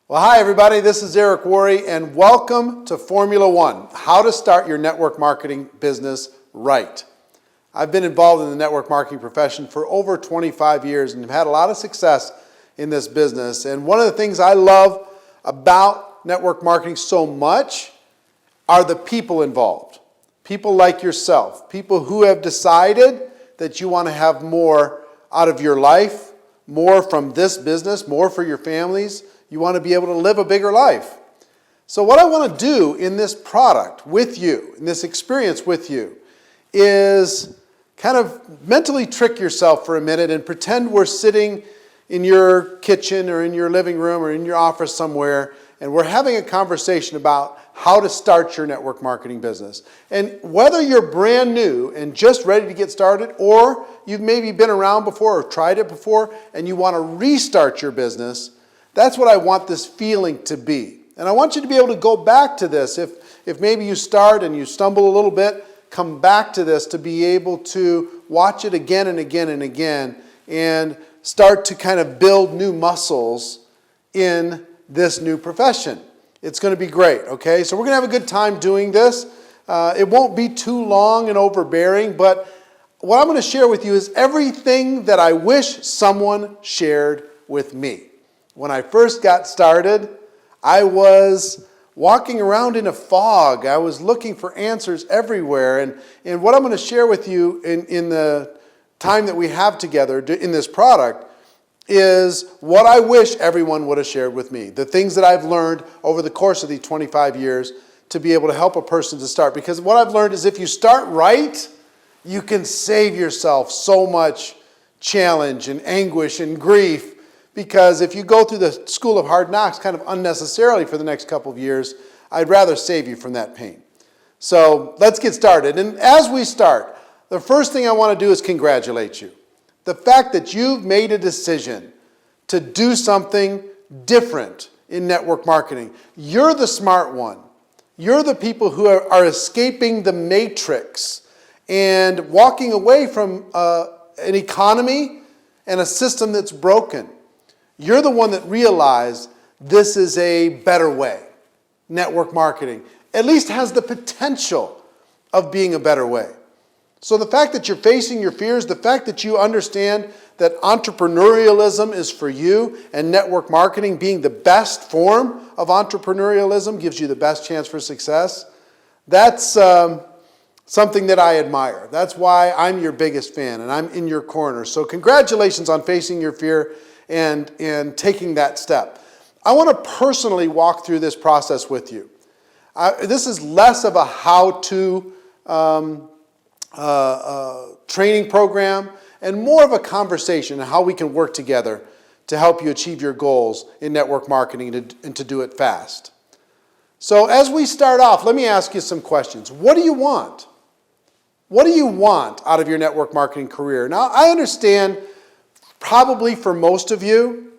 Well, hi everybody, this is Eric Worre and welcome to Formula One, how to start your network marketing business right. I've been involved in the network marketing profession for over 25 years and have had a lot of success in this business. And one of the things I love about network marketing so much are the people involved. People like yourself, people who have decided that you want to have more out of your life, more from this business, more for your families. You want to be able to live a bigger life. So what I want to do in this product with you, in this experience with you, is kind of mentally trick yourself for a minute and pretend we're sitting in your kitchen or in your living room or in your office somewhere, and we're having a conversation about how to start your network marketing business. And whether you're brand new and just ready to get started, or you've maybe been around before or tried it before and you want to restart your business, that's what I want this feeling to be. And I want you to be able to go back to this. If maybe you start and you stumble a little bit, come back to this to be able to watch it again and again and again and start to kind of build new muscles in this new profession. It's going to be great, okay? So we're going to have a good time doing this. It won't be too long and overbearing, but what I'm going to share with you is everything that I wish someone shared with me. When I first got started, I was walking around in a fog. I was looking for answers everywhere. And what I'm going to share with you in the time that we have together in this product is what I wish everyone would have shared with me. The things that I've learned over the course of these 25 years to be able to help a person to start. Because what I've learned is if you start right, you can save yourself so much challenge and anguish and grief. Because if you go through the school of hard knocks kind of unnecessarily for the next couple of years, I'd rather save you from that pain. So let's get started. And as we start, the first thing I want to do is congratulate you. The fact that you've made a decision to do something different in network marketing. You're the smart one. You're the people who are escaping the matrix and walking away from an economy and a system that's broken. You're the one that realized this is a better way. Network marketing at least has the potential of being a better way. So the fact that you're facing your fears, the fact that you understand that entrepreneurialism is for you and network marketing being the best form of entrepreneurialism gives you the best chance for success, that's something that I admire. That's why I'm your biggest fan and I'm in your corner. So congratulations on facing your fear and taking that step. I want to personally walk through this process with you. This is less of a how-to training program and more of a conversation on how we can work together to help you achieve your goals in network marketing and to do it fast. So as we start off, let me ask you some questions. What do you want? What do you want out of your network marketing career? Now, I understand probably for most of you,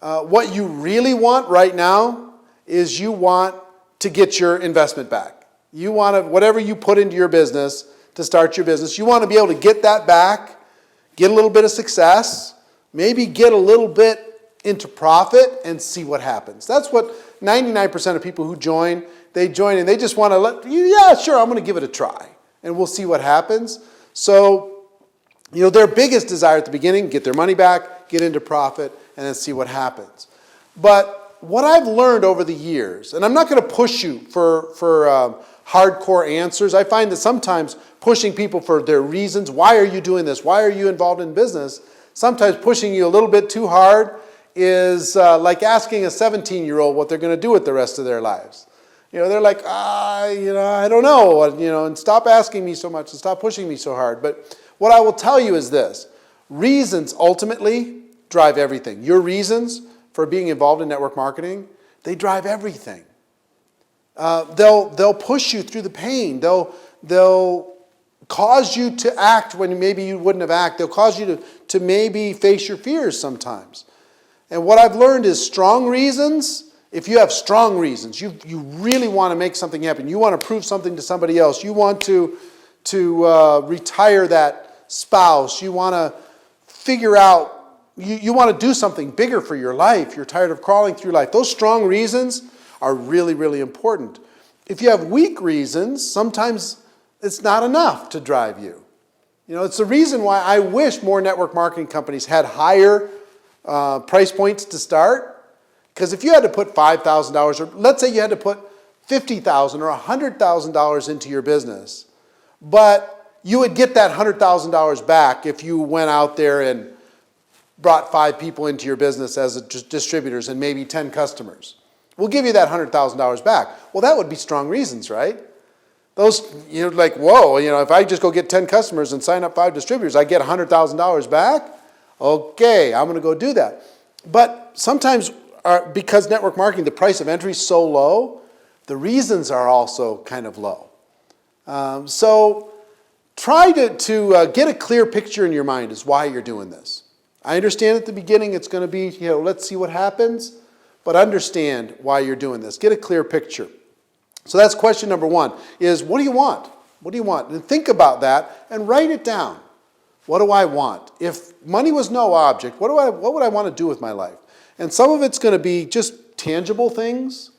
what you really want right now is you want to get your investment back. You want to, whatever you put into your business to start your business, you want to be able to get that back, get a little bit of success, maybe get a little bit into profit and see what happens. That's what 99% of people who join, they join and they just want to yeah, sure, I'm going to give it a try and we'll see what happens. So, their biggest desire at the beginning, get their money back, get into profit, and then see what happens. But what I've learned over the years, and I'm not going to push you for hardcore answers. I find that sometimes pushing people for their reasons, why are you doing this? Why are you involved in business? Sometimes pushing you a little bit too hard is like asking a 17-year-old what they're going to do with the rest of their lives. They're like, I don't know, and stop asking me so much and stop pushing me so hard. But what I will tell you is this. Reasons ultimately drive everything. Your reasons for being involved in network marketing, they drive everything. They'll push you through the pain. They'll cause you to act when maybe you wouldn't have acted. They'll cause you to maybe face your fears sometimes. And what I've learned is strong reasons. If you have strong reasons, you really want to make something happen. You want to prove something to somebody else. You want to retire that spouse. You want to figure out you want to do something bigger for your life. You're tired of crawling through life. Those strong reasons are really, really important. If you have weak reasons, sometimes it's not enough to drive you. You know, it's the reason why I wish more network marketing companies had higher price points to start. Because if you had to put $5,000, or let's say you had to put $50,000 or $100,000 into your business, but you would get that $100,000 back if you went out there and brought 5 people into your business as distributors and maybe 10 customers. We'll give you that $100,000 back. Well, that would be strong reasons, right? Those, you're like, whoa, you know, if I just go get 10 customers and sign up 5 distributors, I get $100,000 back? Okay, I'm going to go do that. But sometimes, because network marketing, the price of entry is so low, the reasons are also kind of low. So try to get a clear picture in your mind as why you're doing this. I understand at the beginning it's going to be, you know, let's see what happens, but understand why you're doing this. Get a clear picture. So that's question number 1, is what do you want? What do you want? And think about that and write it down. What do I want? If money was no object, what would I want to do with my life? And some of it's going to be just tangible things.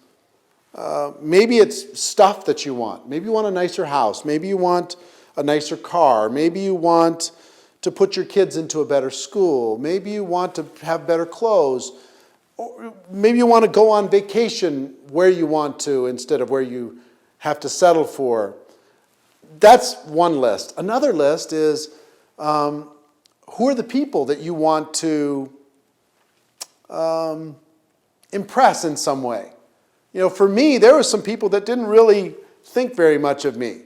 Maybe it's stuff that you want. Maybe you want a nicer house. Maybe you want a nicer car. Maybe you want to put your kids into a better school. Maybe you want to have better clothes. Or maybe you want to go on vacation where you want to instead of where you have to settle for. That's one list. Another list is who are the people that you want to impress in some way. You know, for me, there were some people that didn't really think very much of me.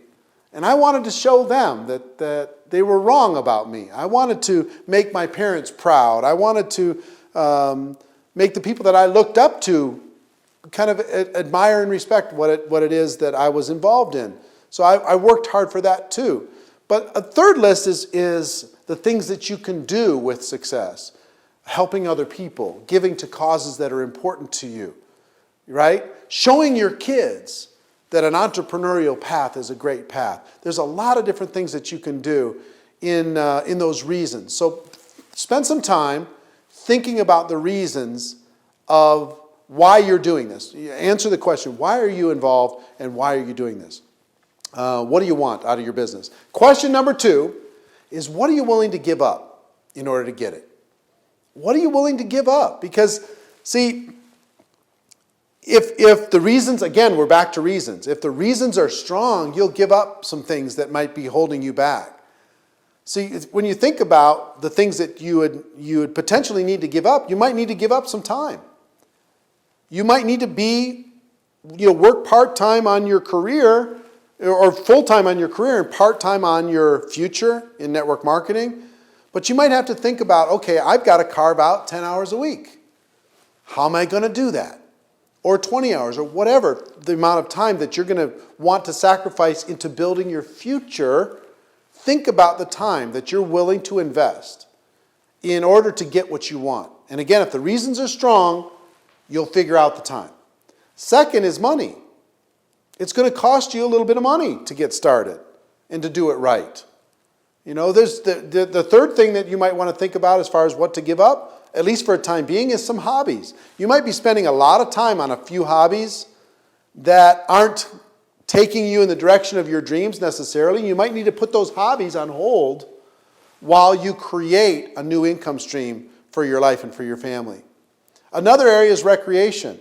And I wanted to show them that they were wrong about me. I wanted to make my parents proud. I wanted to make the people that I looked up to kind of admire and respect what it is that I was involved in. So I worked hard for that too. But a third list is the things that you can do with success. Helping other people, giving to causes that are important to you, right? Showing your kids that an entrepreneurial path is a great path. There's a lot of different things that you can do in those reasons. So spend some time thinking about the reasons of why you're doing this. Answer the question, why are you involved and why are you doing this? What do you want out of your business? Question number 2 is, what are you willing to give up in order to get it? What are you willing to give up? Because, see, if the reasons, again, we're back to reasons. If the reasons are strong, you'll give up some things that might be holding you back. See, when you think about the things that you would potentially need to give up, you might need to give up some time. You might need to work part-time on your career or full-time on your career and part-time on your future in network marketing. But you might have to think about, okay, I've got to carve out 10 hours a week. How am I going to do that? Or 20 hours or whatever the amount of time that you're going to want to sacrifice into building your future. Think about the time that you're willing to invest in order to get what you want. And again, if the reasons are strong, you'll figure out the time. Second is money. It's going to cost you a little bit of money to get started and to do it right. You know, there's the third thing that you might want to think about as far as what to give up, at least for a time being, is some hobbies. You might be spending a lot of time on a few hobbies that aren't taking you in the direction of your dreams necessarily. You might need to put those hobbies on hold while you create a new income stream for your life and for your family. Another area is recreation.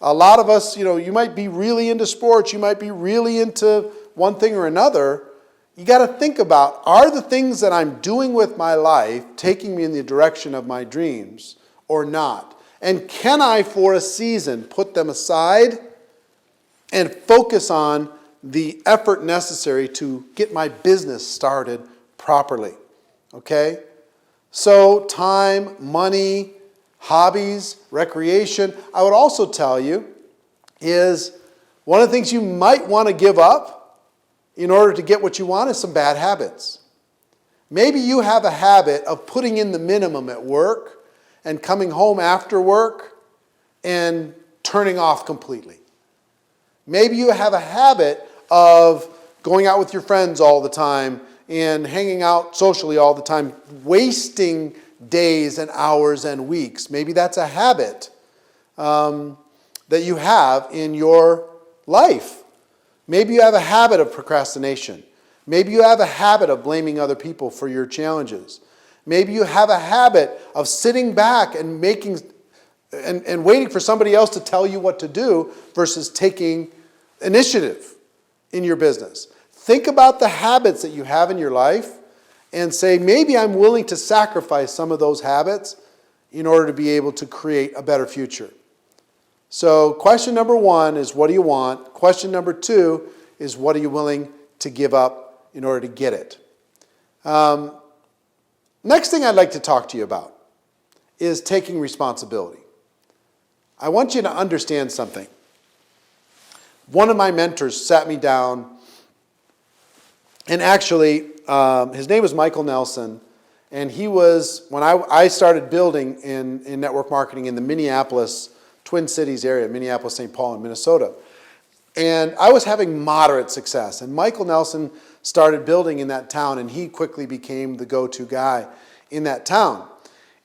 A lot of us, you might be really into sports, you might be really into one thing or another. You got to think about, are the things that I'm doing with my life taking me in the direction of my dreams or not? And can I, for a season, put them aside and focus on the effort necessary to get my business started properly? Okay? So time, money, hobbies, recreation. I would also tell you is one of the things you might want to give up in order to get what you want is some bad habits. Maybe you have a habit of putting in the minimum at work and coming home after work and turning off completely. Maybe you have a habit of going out with your friends all the time and hanging out socially all the time, wasting days and hours and weeks. Maybe that's a habit that you have in your life. Maybe you have a habit of procrastination. Maybe you have a habit of blaming other people for your challenges. Maybe you have a habit of sitting back and waiting for somebody else to tell you what to do versus taking initiative in your business. Think about the habits that you have in your life and say, maybe I'm willing to sacrifice some of those habits in order to be able to create a better future. So question number 1 is, what do you want? Question number 2 is, what are you willing to give up in order to get it? Next thing I'd like to talk to you about is taking responsibility. I want you to understand something. One of my mentors sat me down, and actually, his name was Michael Nelson, and he was, when I started building in network marketing in the Minneapolis, Twin Cities area, Minneapolis, St. Paul, and Minnesota. And I was having moderate success, and Michael Nelson started building in that town, and he quickly became the go-to guy in that town.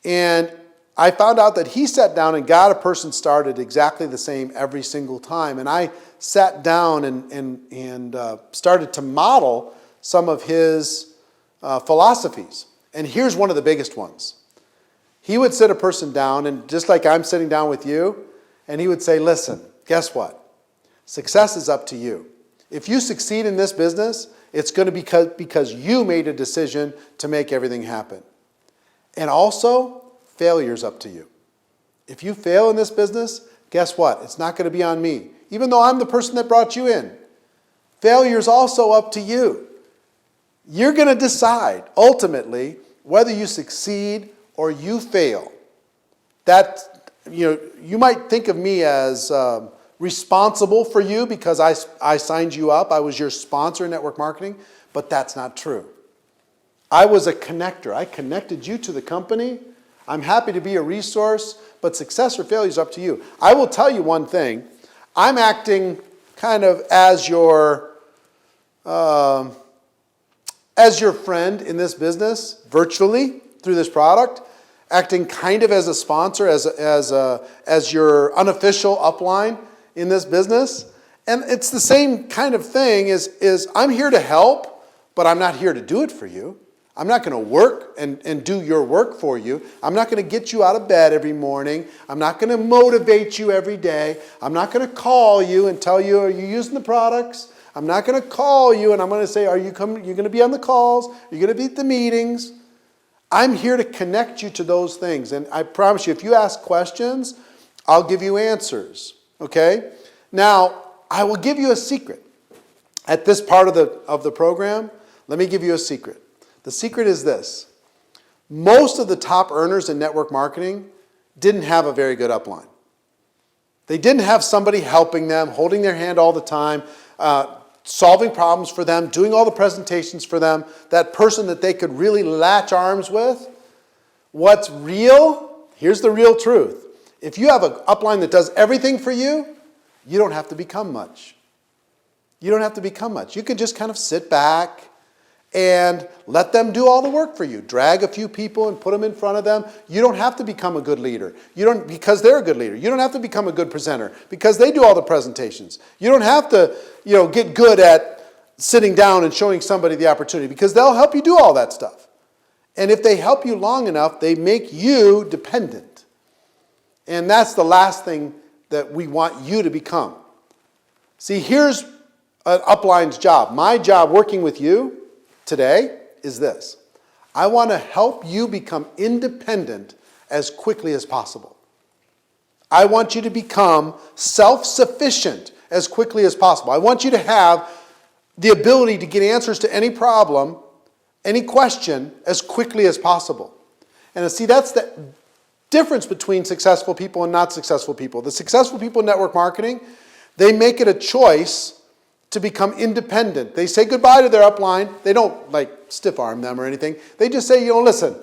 And I found out that he sat down and got a person started exactly the same every single time. And I sat down and started to model some of his philosophies. And here's one of the biggest ones. He would sit a person down, and just like I'm sitting down with you, and he would say, listen, guess what? Success is up to you. If you succeed in this business, it's going to be because you made a decision to make everything happen. And also, failure's up to you. If you fail in this business, guess what? It's not going to be on me, even though I'm the person that brought you in. Failure's also up to you. You're going to decide, ultimately, whether you succeed or you fail. That, you might think of me as responsible for you because I signed you up. I was your sponsor in network marketing, but that's not true. I was a connector. I connected you to the company. I'm happy to be a resource, but success or failure is up to you. I will tell you one thing. I'm acting kind of as your friend in this business, virtually, through this product, acting kind of as a sponsor, as your unofficial upline in this business. And it's the same kind of thing is I'm here to help, but I'm not here to do it for you. I'm not going to work and do your work for you. I'm not going to get you out of bed every morning. I'm not going to motivate you every day. I'm not going to call you and tell you, are you using the products? I'm not going to call you and I'm going to say, are you coming? You're going to be on the calls? Are you going to be at the meetings? I'm here to connect you to those things. And I promise you, if you ask questions, I'll give you answers. Okay? Now, I will give you a secret. At this part of the program, let me give you a secret. The secret is this. Most of the top earners in network marketing didn't have a very good upline. They didn't have somebody helping them, holding their hand all the time, solving problems for them, doing all the presentations for them, that person that they could really latch arms with. What's real? Here's the real truth. If you have an upline that does everything for you, you don't have to become much. You don't have to become much. You can just kind of sit back and let them do all the work for you. Drag a few people and put them in front of them. You don't have to become a good leader. Because they're a good leader. You don't have to become a good presenter because they do all the presentations. You don't have to, get good at sitting down and showing somebody the opportunity because they'll help you do all that stuff. And if they help you long enough, they make you dependent. And that's the last thing that we want you to become. See, here's an upline's job. My job working with you today is this. I want to help you become independent as quickly as possible. I want you to become self-sufficient as quickly as possible. I want you to have the ability to get answers to any problem, any question, as quickly as possible. And see, that's the difference between successful people and not successful people. The successful people in network marketing, they make it a choice to become independent. They say goodbye to their upline. They don't stiff arm them or anything. They just say, listen,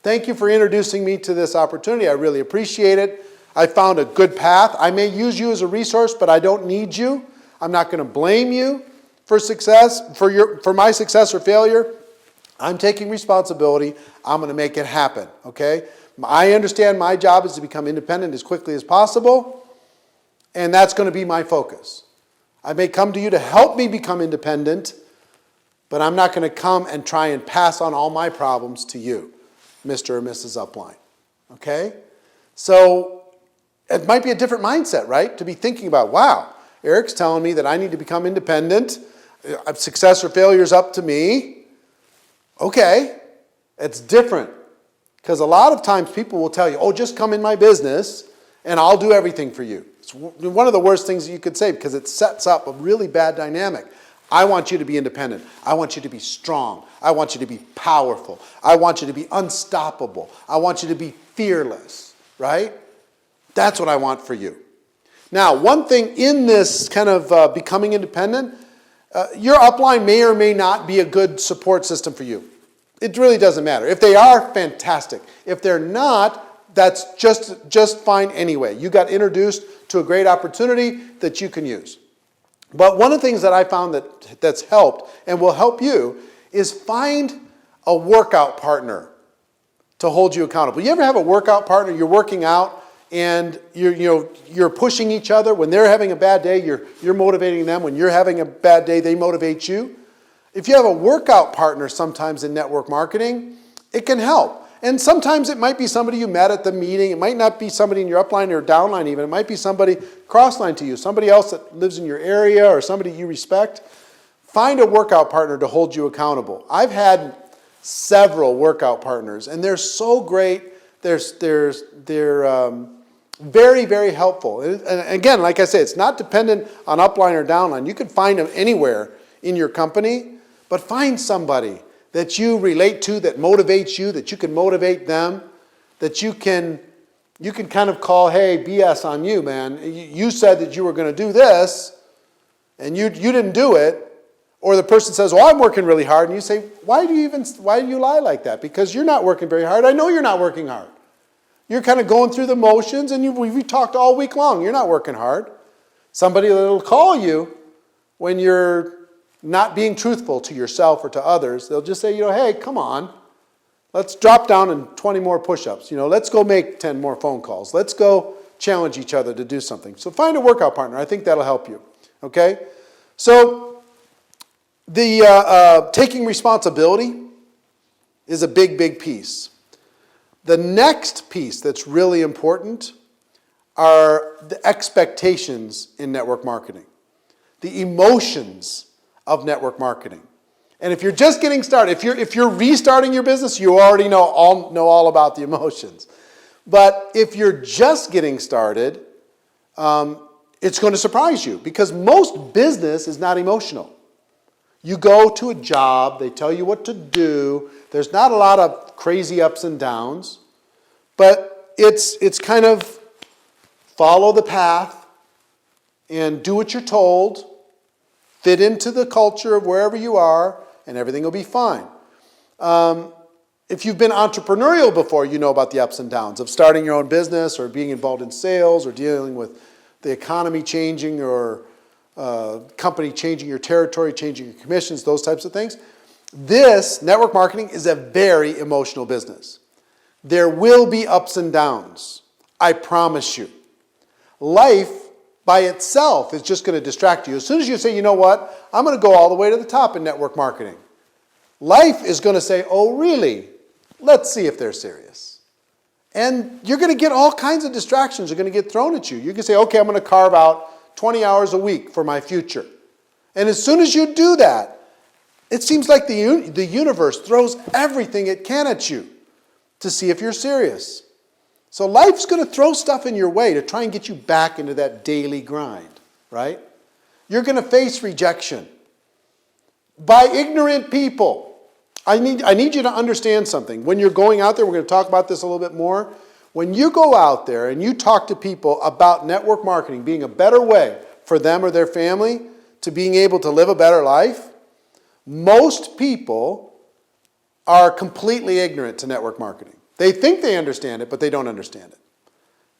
thank you for introducing me to this opportunity. I really appreciate it. I found a good path. I may use you as a resource, but I don't need you. I'm not going to blame you for success, for my success or failure. I'm taking responsibility. I'm going to make it happen, okay? I understand my job is to become independent as quickly as possible, and that's going to be my focus. I may come to you to help me become independent, but I'm not going to come and try and pass on all my problems to you, Mr. or Mrs. Upline, okay? So it might be a different mindset, right? To be thinking about, wow, Eric's telling me that I need to become independent. Success or failure is up to me. Okay, it's different. Because a lot of times people will tell you, oh, just come in my business and I'll do everything for you. It's one of the worst things that you could say because it sets up a really bad dynamic. I want you to be independent. I want you to be strong. I want you to be powerful. I want you to be unstoppable. I want you to be fearless, right? That's what I want for you. Now, one thing in this kind of becoming independent, your upline may or may not be a good support system for you. It really doesn't matter. If they are, fantastic. If they're not, that's just fine anyway. You got introduced to a great opportunity that you can use. But one of the things that I found that's helped and will help you is find a workout partner to hold you accountable. You ever have a workout partner, you're working out and you're pushing each other. When they're having a bad day, you're motivating them. When you're having a bad day, they motivate you. If you have a workout partner sometimes in network marketing, it can help. And sometimes it might be somebody you met at the meeting. It might not be somebody in your upline or downline even. It might be somebody crossline to you, somebody else that lives in your area or somebody you respect. Find a workout partner to hold you accountable. I've had several workout partners, and they're so great. They're very, very helpful. And again, like I say, it's not dependent on upline or downline. You can find them anywhere in your company, but find somebody that you relate to, that motivates you, that you can motivate them, that you can kind of call, hey, BS on you, man. You said that you were going to do this, and you didn't do it. Or the person says, well, I'm working really hard. And you say, why do you lie like that? Because you're not working very hard. I know you're not working hard. You're kind of going through the motions, and we talked all week long. You're not working hard. Somebody that will call you when you're not being truthful to yourself or to others, they'll just say, hey, come on. Let's drop down and 20 more push-ups. Let's go make 10 more phone calls. Let's go challenge each other to do something. So find a workout partner. I think that'll help you. Okay? So the taking responsibility is a big, big piece. The next piece that's really important are the expectations in network marketing, the emotions of network marketing. And if you're just getting started, if you're restarting your business, you already know all about the emotions. But if you're just getting started, it's going to surprise you because most business is not emotional. You go to a job, they tell you what to do. There's not a lot of crazy ups and downs, but it's kind of follow the path and do what you're told, fit into the culture of wherever you are, and everything will be fine. If you've been entrepreneurial before, you know about the ups and downs of starting your own business or being involved in sales or dealing with the economy changing or company changing your territory, changing your commissions, those types of things. This, network marketing, is a very emotional business. There will be ups and downs. I promise you. Life by itself is just going to distract you. As soon as you say, you know what, I'm going to go all the way to the top in network marketing. Life is going to say, oh, really? Let's see if they're serious. And you're going to get all kinds of distractions are going to get thrown at you. You can say, okay, I'm going to carve out 20 hours a week for my future. And as soon as you do that, it seems like the universe throws everything it can at you to see if you're serious. So life's going to throw stuff in your way to try and get you back into that daily grind, right? You're going to face rejection by ignorant people. I need you to understand something. When you're going out there, we're going to talk about this a little bit more. When you go out there and you talk to people about network marketing being a better way for them or their family to being able to live a better life, most people are completely ignorant to network marketing. They think they understand it, but they don't understand it.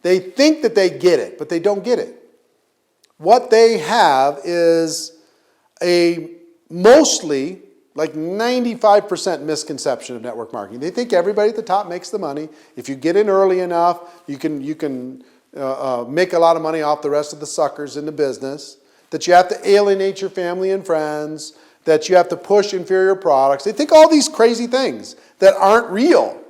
They think that they get it, but they don't get it. What they have is a mostly, like 95% misconception of network marketing. They think everybody at the top makes the money. If you get in early enough, you can make a lot of money off the rest of the suckers in the business. That you have to alienate your family and friends. That you have to push inferior products. They think all these crazy things that aren't real.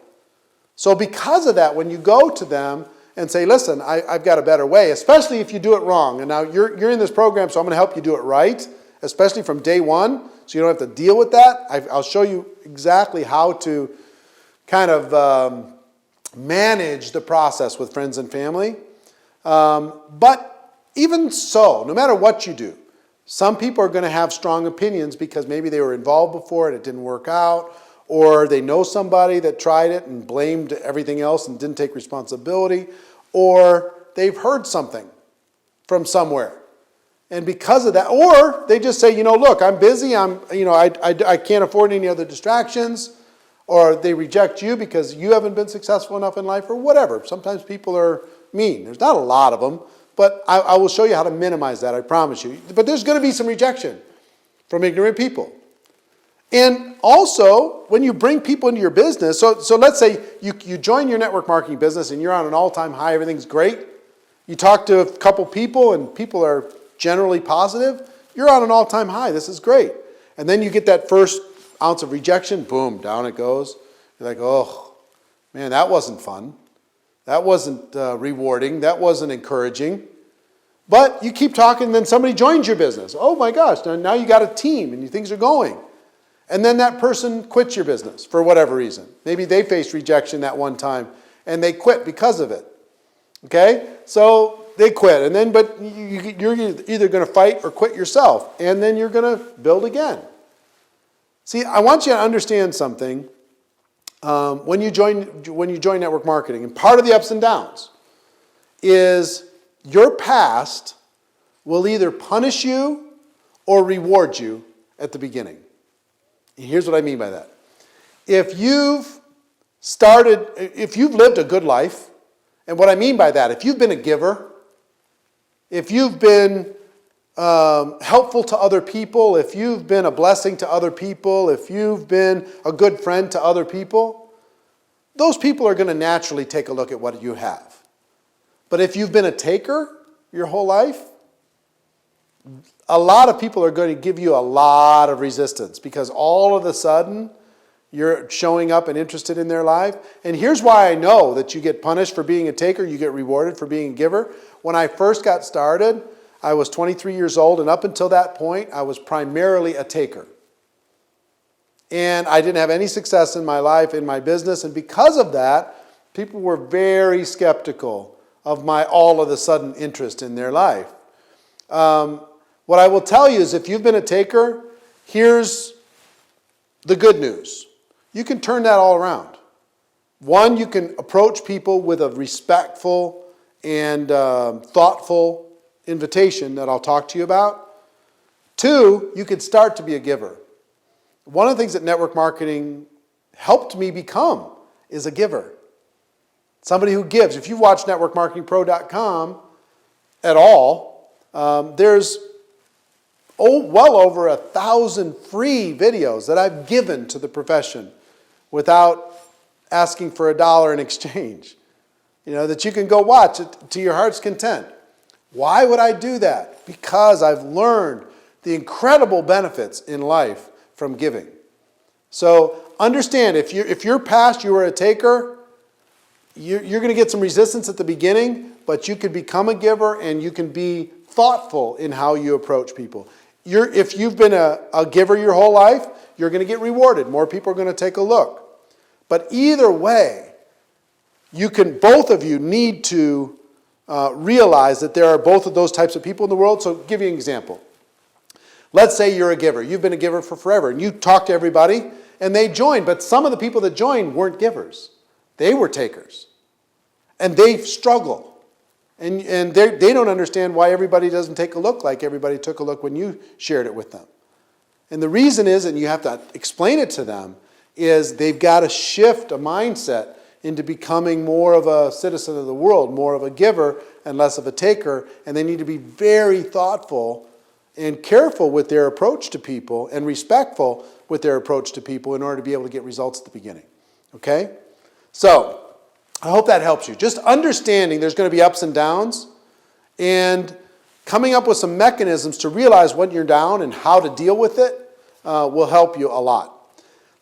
So because of that, when you go to them and say, listen, I've got a better way, especially if you do it wrong. And now you're in this program, so I'm going to help you do it right, especially from day one, so you don't have to deal with that. I'll show you exactly how to kind of manage the process with friends and family. But even so, no matter what you do, some people are going to have strong opinions because maybe they were involved before and it didn't work out, or they know somebody that tried it and blamed everything else and didn't take responsibility, or they've heard something from somewhere. And because of that, or they just say, look, I'm busy, I can't afford any other distractions, or they reject you because you haven't been successful enough in life, or whatever. Sometimes people are mean. There's not a lot of them, but I will show you how to minimize that, I promise you. But there's going to be some rejection from ignorant people. And also, when you bring people into your business, so let's say you join your network marketing business and you're on an all-time high, everything's great. You talk to a couple people and people are generally positive, you're on an all-time high, this is great. And then you get that first ounce of rejection, boom, down it goes. You're like, oh, man, that wasn't fun. That wasn't rewarding, that wasn't encouraging. But you keep talking and then somebody joins your business. Oh my gosh, now you got a team and things are going. And then that person quits your business for whatever reason. Maybe they faced rejection that one time and they quit because of it. Okay? So they quit. And then, but you're either going to fight or quit yourself. And then you're going to build again. See, I want you to understand something when you join network marketing. And part of the ups and downs is your past will either punish you or reward you at the beginning. Here's what I mean by that. If you've lived a good life, and what I mean by that, if you've been a giver, if you've been helpful to other people, if you've been a blessing to other people, if you've been a good friend to other people, those people are going to naturally take a look at what you have. But if you've been a taker your whole life, a lot of people are going to give you a lot of resistance because all of a sudden you're showing up and interested in their life. And here's why I know that you get punished for being a taker, you get rewarded for being a giver. When I first got started, I was 23 years old, and up until that point, I was primarily a taker. And I didn't have any success in my life, in my business, and because of that, people were very skeptical of my all of a sudden interest in their life. What I will tell you is if you've been a taker, here's the good news. You can turn that all around. One, you can approach people with a respectful and thoughtful invitation that I'll talk to you about. Two, you can start to be a giver. One of the things that network marketing helped me become is a giver. Somebody who gives. If you've watched networkmarketingpro.com at all, there's well over 1,000 free videos that I've given to the profession without asking for $1 in exchange. That you can go watch it to your heart's content. Why would I do that? Because I've learned the incredible benefits in life from giving. So understand, if you're past, you were a taker, you're going to get some resistance at the beginning, but you can become a giver and you can be thoughtful in how you approach people. If you've been a giver your whole life, you're going to get rewarded. More people are going to take a look. But either way, both of you need to realize that there are both of those types of people in the world. So I'll give you an example. Let's say you're a giver. You've been a giver for forever, and you talk to everybody, and they join. But some of the people that joined weren't givers. They were takers. And they struggle. And they don't understand why everybody doesn't take a look like everybody took a look when you shared it with them. And the reason is, and you have to explain it to them, is they've got to shift a mindset into becoming more of a citizen of the world, more of a giver and less of a taker. And they need to be very thoughtful and careful with their approach to people and respectful with their approach to people in order to be able to get results at the beginning. Okay? So, I hope that helps you. Just understanding there's going to be ups and downs and coming up with some mechanisms to realize when you're down and how to deal with it will help you a lot.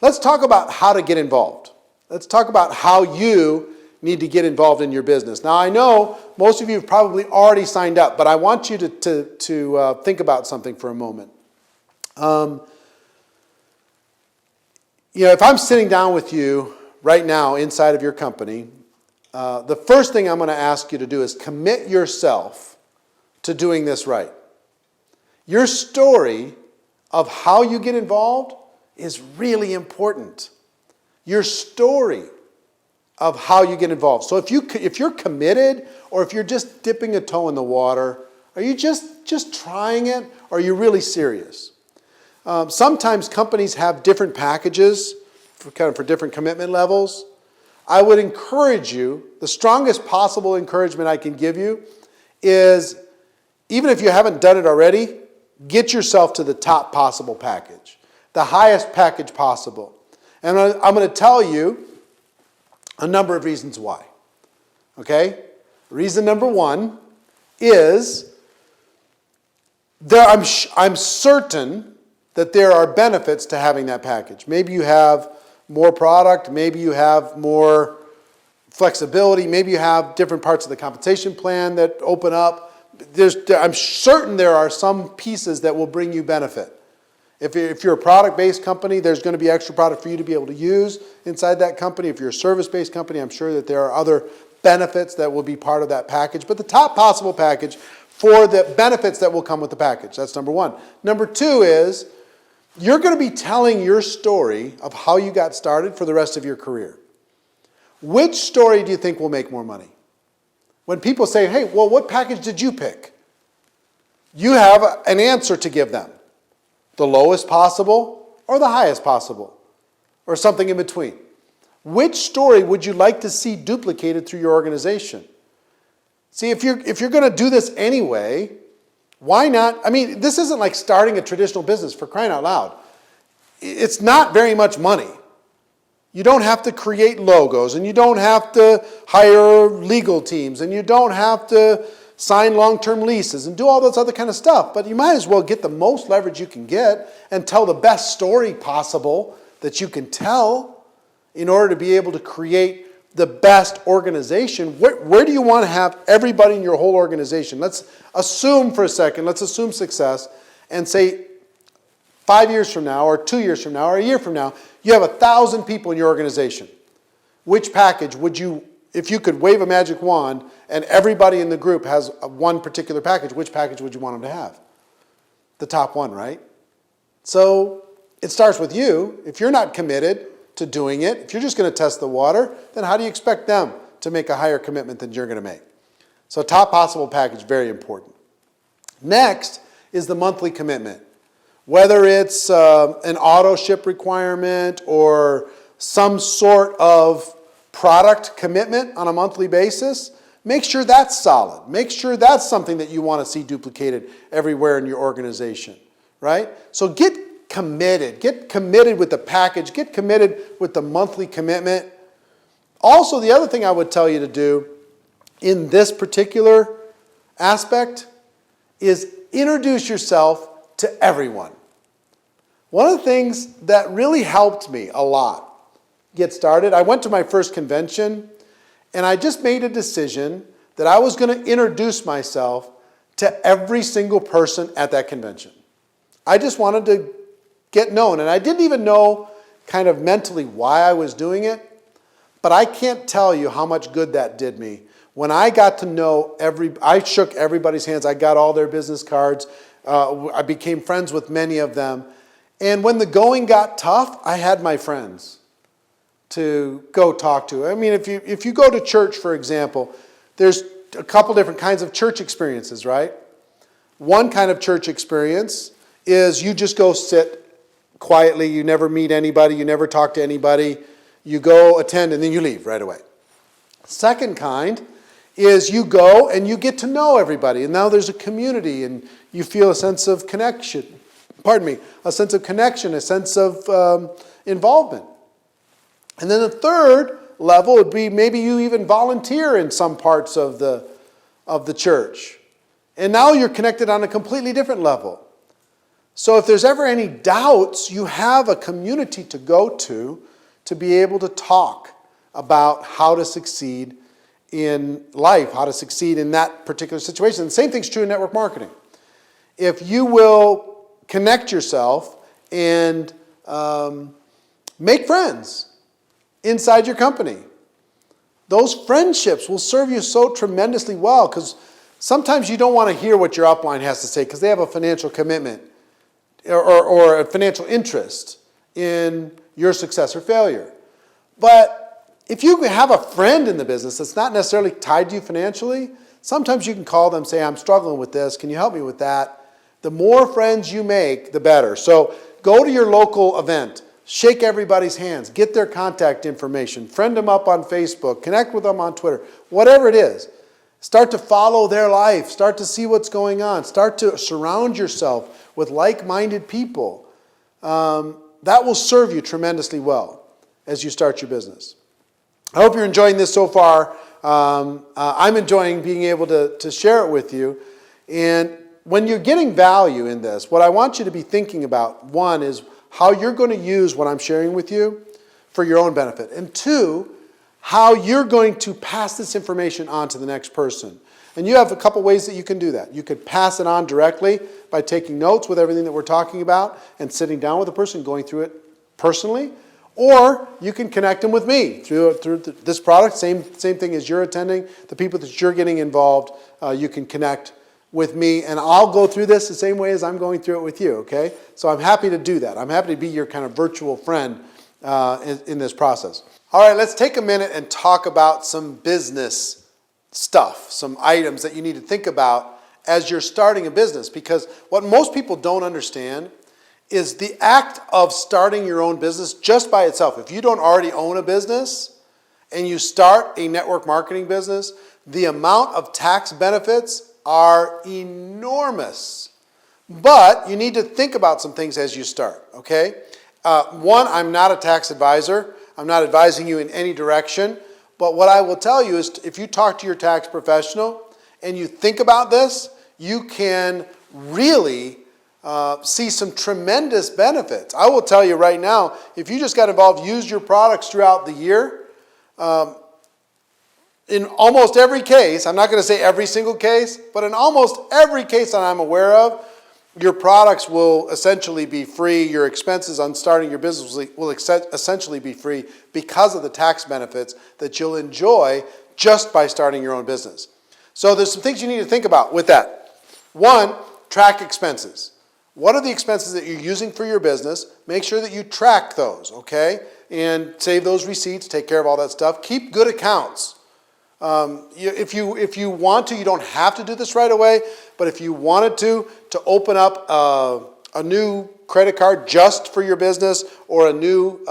Let's talk about how to get involved. Let's talk about how you need to get involved in your business. Now, I know most of you have probably already signed up, but I want you to think about something for a moment. If I'm sitting down with you right now inside of your company, the first thing I'm going to ask you to do is commit yourself to doing this right. Your story of how you get involved is really important. Your story of how you get involved. So if you're committed or if you're just dipping a toe in the water, are you just trying it or are you really serious? Sometimes companies have different packages for different commitment levels. I would encourage you, the strongest possible encouragement I can give you is, even if you haven't done it already, get yourself to the top possible package, the highest package possible. And I'm going to tell you a number of reasons why. Okay? Reason number one is I'm certain that there are benefits to having that package. Maybe you have more product, maybe you have more flexibility, maybe you have different parts of the compensation plan that open up. I'm certain there are some pieces that will bring you benefit. If you're a product-based company, there's going to be extra product for you to be able to use inside that company. If you're a service-based company, I'm sure that there are other benefits that will be part of that package. But the top possible package for the benefits that will come with the package. That's number one. Number two is you're going to be telling your story of how you got started for the rest of your career. Which story do you think will make more money? When people say, hey, well, what package did you pick? You have an answer to give them. The lowest possible or the highest possible or something in between. Which story would you like to see duplicated through your organization? See, if you're going to do this anyway, why not? I mean, this isn't like starting a traditional business, for crying out loud. It's not very much money. You don't have to create logos, and you don't have to hire legal teams, and you don't have to sign long-term leases and do all those other kind of stuff. But you might as well get the most leverage you can get and tell the best story possible that you can tell in order to be able to create the best organization. Where do you want to have everybody in your whole organization? Let's assume for a second, let's assume success and say 5 years from now or 2 years from now or a year from now, you have 1,000 people in your organization. Which package would you, if you could wave a magic wand and everybody in the group has one particular package, which package would you want them to have? The top one, right? So it starts with you. If you're not committed to doing it, if you're just going to test the water, then how do you expect them to make a higher commitment than you're going to make? So top possible package, very important. Next is the monthly commitment. Whether it's an auto ship requirement or some sort of product commitment on a monthly basis, make sure that's solid. Make sure that's something that you want to see duplicated everywhere in your organization, right? So get committed. Get committed with the package. Get committed with the monthly commitment. Also, the other thing I would tell you to do in this particular aspect is introduce yourself to everyone. One of the things that really helped me a lot get started, I went to my first convention and I just made a decision that I was going to introduce myself to every single person at that convention. I just wanted to get known, and I didn't even know kind of mentally why I was doing it, but I can't tell you how much good that did me. When I got to know I shook everybody's hands, I got all their business cards, I became friends with many of them, and when the going got tough, I had my friends to go talk to. I mean, if you go to church, for example, there's a couple different kinds of church experiences, right? One kind of church experience is you just go sit quietly, you never meet anybody, you never talk to anybody, you go attend and then you leave right away. Second kind is you go and you get to know everybody. And now there's a community and you feel a sense of connection. A sense of connection, a sense of involvement. And then the third level would be maybe you even volunteer in some parts of the church. And now you're connected on a completely different level. So if there's ever any doubts, you have a community to go to be able to talk about how to succeed in life, how to succeed in that particular situation. And the same thing's true in network marketing. If you will connect yourself and make friends inside your company, those friendships will serve you so tremendously well, because sometimes you don't want to hear what your upline has to say because they have a financial commitment or a financial interest in your success or failure. But if you have a friend in the business that's not necessarily tied to you financially, sometimes you can call them and say, I'm struggling with this. Can you help me with that? The more friends you make, the better. So go to your local event. Shake everybody's hands. Get their contact information. Friend them up on Facebook. Connect with them on Twitter. Whatever it is. Start to follow their life. Start to see what's going on. Start to surround yourself with like-minded people. That will serve you tremendously well as you start your business. I hope you're enjoying this so far. I'm enjoying being able to share it with you. And when you're getting value in this, what I want you to be thinking about, one, is how you're going to use what I'm sharing with you for your own benefit. And two, how you're going to pass this information on to the next person. And you have a couple ways that you can do that. You could pass it on directly by taking notes with everything that we're talking about and sitting down with a person, going through it personally. Or you can connect them with me through this product. Same thing as you're attending. The people that you're getting involved, you can connect with me. And I'll go through this the same way as I'm going through it with you, okay? So I'm happy to do that. I'm happy to be your kind of virtual friend in this process. All right, let's take a minute and talk about some business stuff, some items that you need to think about as you're starting a business. Because what most people don't understand is the act of starting your own business just by itself. If you don't already own a business and you start a network marketing business, the amount of tax benefits are enormous. But you need to think about some things as you start, okay? One, I'm not a tax advisor. I'm not advising you in any direction. But what I will tell you is if you talk to your tax professional and you think about this, you can really see some tremendous benefits. I will tell you right now, if you just got involved, use your products throughout the year, in almost every case, I'm not going to say every single case, but in almost every case that I'm aware of, your products will essentially be free. Your expenses on starting your business will essentially be free because of the tax benefits that you'll enjoy just by starting your own business. So there's some things you need to think about with that. One, track expenses. What are the expenses that you're using for your business? Make sure that you track those, okay? And save those receipts, take care of all that stuff. Keep good accounts. If you want to, you don't have to do this right away, but if you wanted to open up a new credit card just for your business or a new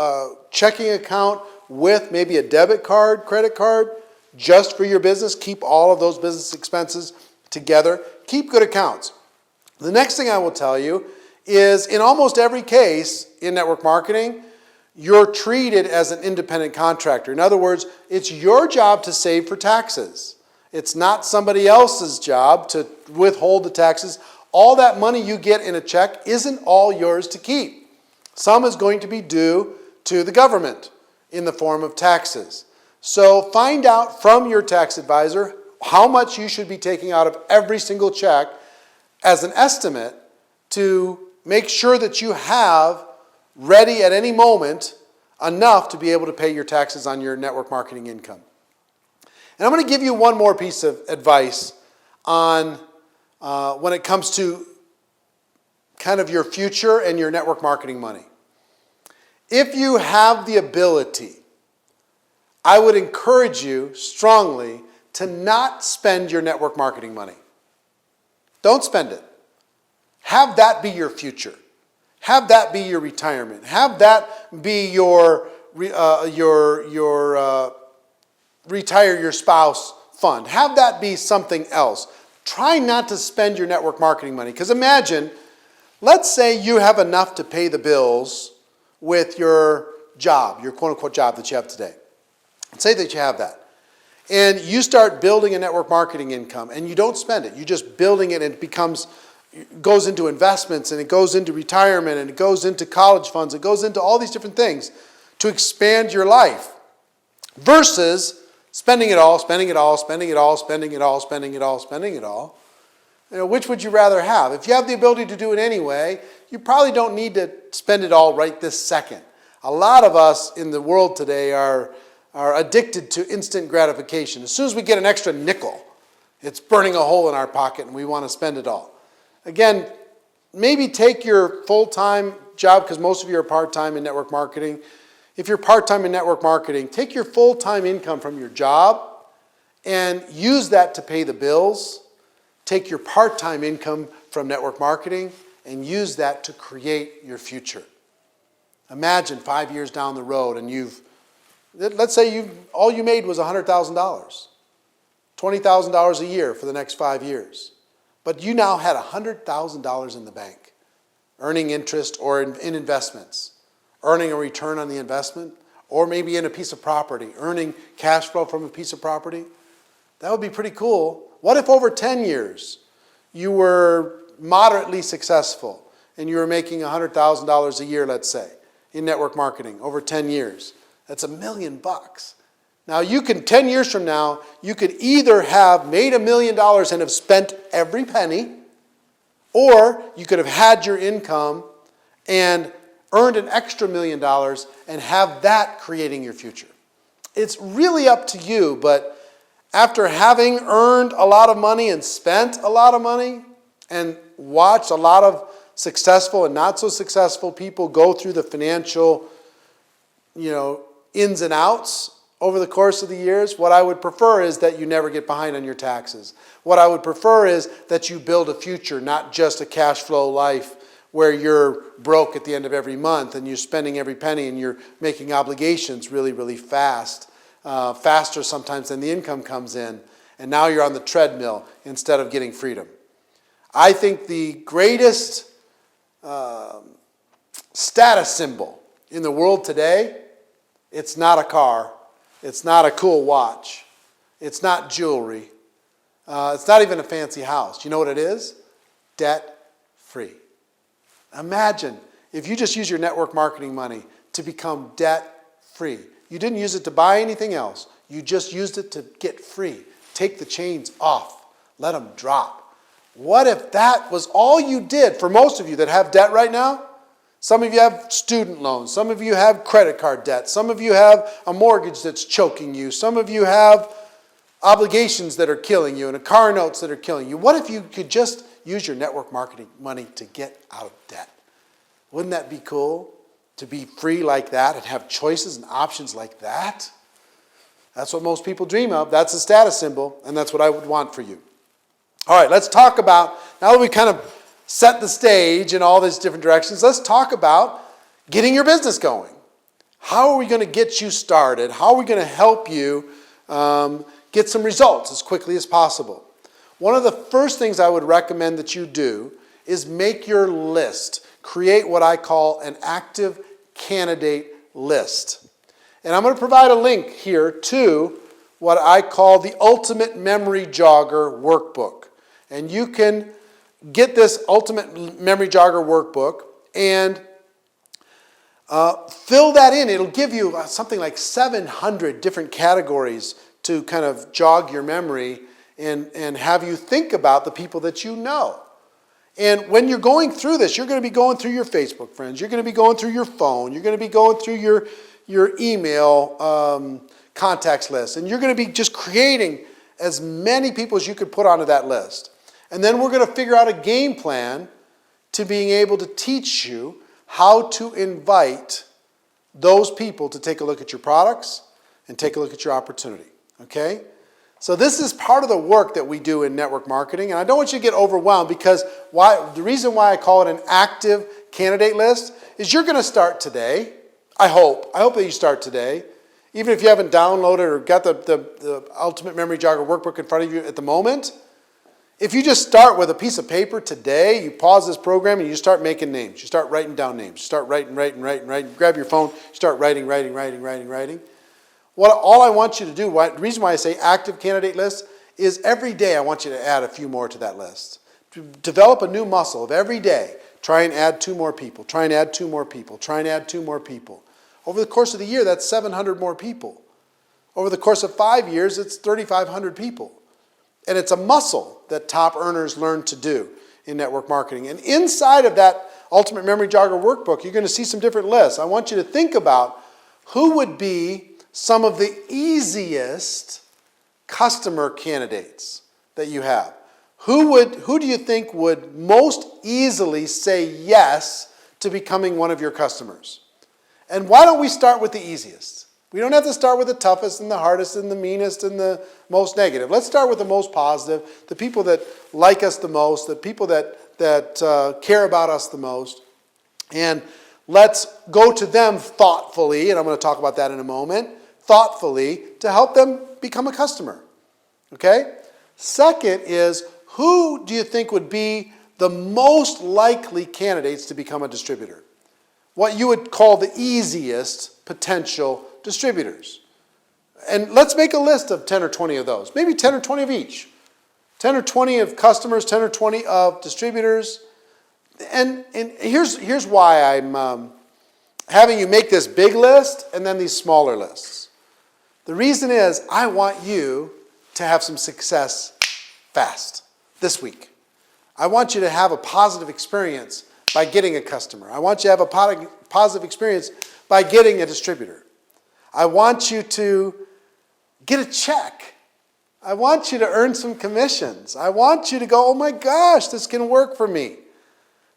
checking account with maybe a debit card, credit card, just for your business, keep all of those business expenses together. Keep good accounts. The next thing I will tell you is in almost every case in network marketing, you're treated as an independent contractor. In other words, it's your job to save for taxes. It's not somebody else's job to withhold the taxes. All that money you get in a check isn't all yours to keep. Some is going to be due to the government in the form of taxes. So find out from your tax advisor how much you should be taking out of every single check as an estimate to make sure that you have ready at any moment enough to be able to pay your taxes on your network marketing income. And I'm going to give you one more piece of advice on when it comes to kind of your future and your network marketing money. If you have the ability, I would encourage you strongly to not spend your network marketing money. Don't spend it. Have that be your future. Have that be your retirement. Have that be your retire your spouse fund. Have that be something else. Try not to spend your network marketing money. Because imagine, let's say you have enough to pay the bills with your job, your quote-unquote job that you have today. Let's say that you have that. And you start building a network marketing income and you don't spend it. You're just building it and it goes into investments and it goes into retirement and it goes into college funds. It goes into all these different things to expand your life versus spending it all, spending it all, spending it all, spending it all, spending it all, spending it all. You know, which would you rather have? If you have the ability to do it anyway, you probably don't need to spend it all right this second. A lot of us in the world today are addicted to instant gratification. As soon as we get an extra nickel, it's burning a hole in our pocket and we want to spend it all. Again, maybe take your full-time job, because most of you are part-time in network marketing. If you're part-time in network marketing, take your full-time income from your job and use that to pay the bills. Take your part-time income from network marketing and use that to create your future. Imagine 5 years down the road and let's say all you made was $100,000, $20,000 a year for the next 5 years. But you now had $100,000 in the bank, earning interest or in investments, earning a return on the investment, or maybe in a piece of property, earning cash flow from a piece of property. That would be pretty cool. What if over 10 years you were moderately successful and you were making $100,000 a year, let's say, in network marketing over 10 years? That's $1 million. Now 10 years from now, you could either have made $1 million and have spent every penny, or you could have had your income and earned an extra $1 million and have that creating your future. It's really up to you, but after having earned a lot of money and spent a lot of money and watched a lot of successful and not so successful people go through the financial, ins and outs over the course of the years, what I would prefer is that you never get behind on your taxes. What I would prefer is that you build a future, not just a cash flow life where you're broke at the end of every month and you're spending every penny and you're making obligations really, really fast, faster sometimes than the income comes in. And now you're on the treadmill instead of getting freedom. I think the greatest status symbol in the world today, it's not a car, it's not a cool watch, it's not jewelry, it's not even a fancy house. You know what it is? Debt-free. Imagine if you just use your network marketing money to become debt-free. You didn't use it to buy anything else. You just used it to get free. Take the chains off. Let them drop. What if that was all you did? For most of you that have debt right now, some of you have student loans. Some of you have credit card debt. Some of you have a mortgage that's choking you. Some of you have obligations that are killing you and car notes that are killing you. What if you could just use your network marketing money to get out of debt? Wouldn't that be cool to be free like that and have choices and options like that? That's what most people dream of. That's a status symbol, and that's what I would want for you. All right, let's talk about, now that we kind of set the stage in all these different directions, let's talk about getting your business going. How are we going to get you started? How are we going to help you get some results as quickly as possible? One of the first things I would recommend that you do is make your list. Create what I call an active candidate list. And I'm going to provide a link here to what I call the Ultimate Memory Jogger Workbook. And you can get this Ultimate Memory Jogger Workbook and fill that in. It'll give you something like 700 different categories to kind of jog your memory and have you think about the people that you know. And when you're going through this, you're going to be going through your Facebook friends. You're going to be going through your phone. You're going to be going through your email contacts list. And you're going to be just creating as many people as you could put onto that list. And then we're going to figure out a game plan to being able to teach you how to invite those people to take a look at your products and take a look at your opportunity. Okay? So this is part of the work that we do in network marketing, and I don't want you to get overwhelmed because the reason why I call it an active candidate list is you're going to start today. I hope that you start today. even if you haven't downloaded or got the Ultimate Memory Jogger workbook in front of you at the moment, if you just start with a piece of paper today, you pause this program and you start making names. You start writing down names. You start writing. Grab your phone, start writing. All I want you to do, the reason why I say active candidate list, is every day I want you to add a few more to that list. To develop a new muscle of every day, try and add 2 more people, try and add 2 more people, try and add 2 more people. Over the course of the year, that's 700 more people. Over the course of 5 years, it's 3,500 people. And it's a muscle that top earners learn to do in network marketing. And inside of that Ultimate Memory Jogger workbook, you're going to see some different lists. I want you to think about who would be some of the easiest customer candidates that you have. Who do you think would most easily say yes to becoming one of your customers? And why don't we start with the easiest? We don't have to start with the toughest and the hardest and the meanest and the most negative. Let's start with the most positive, the people that like us the most, the people that care about us the most. And let's go to them thoughtfully, and I'm going to talk about that in a moment, thoughtfully to help them become a customer. Okay? Second is, who do you think would be the most likely candidates to become a distributor? What you would call the easiest potential distributors. And let's make a list of 10 or 20 of those. Maybe 10 or 20 of each. 10 or 20 of customers, 10 or 20 of distributors. And here's why I'm having you make this big list and then these smaller lists. The reason is I want you to have some success fast this week. I want you to have a positive experience by getting a customer. I want you to have a positive experience by getting a distributor. I want you to get a check. I want you to earn some commissions. I want you to go, oh my gosh, this can work for me.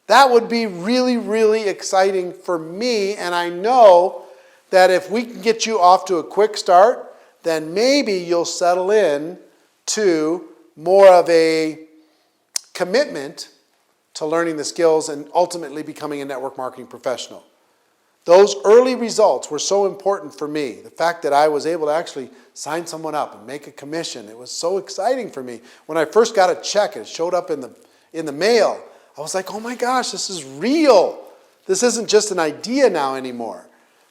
That would be really, really exciting for me, and I know that if we can get you off to a quick start, then maybe you'll settle in to more of a commitment to learning the skills and ultimately becoming a network marketing professional. Those early results were so important for me. The fact that I was able to actually sign someone up and make a commission, it was so exciting for me. When I first got a check, it showed up in the mail. I was like, oh my gosh, this is real. This isn't just an idea now anymore.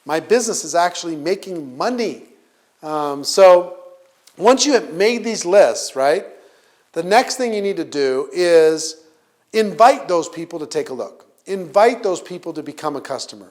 My business is actually making money. So once you have made these lists, right, the next thing you need to do is invite those people to take a look. Invite those people to become a customer.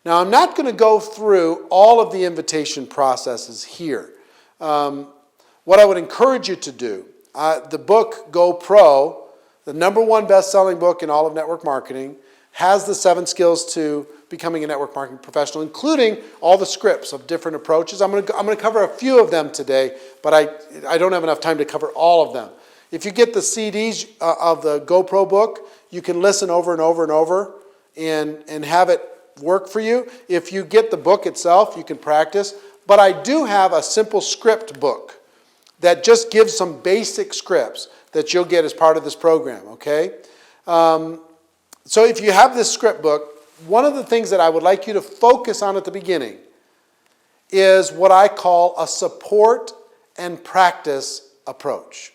Now, I'm not going to go through all of the invitation processes here. What I would encourage you to do, the book Go Pro, the #1 best-selling book in all of network marketing, has the 7 skills to becoming a network marketing professional, including all the scripts of different approaches. I'm going to cover a few of them today, but I don't have enough time to cover all of them. If you get the CDs of the GoPro book, you can listen over and over and over and have it work for you. If you get the book itself, you can practice. But I do have a simple script book that just gives some basic scripts that you'll get as part of this program, okay? So if you have this script book, one of the things that I would like you to focus on at the beginning is what I call a support and practice approach.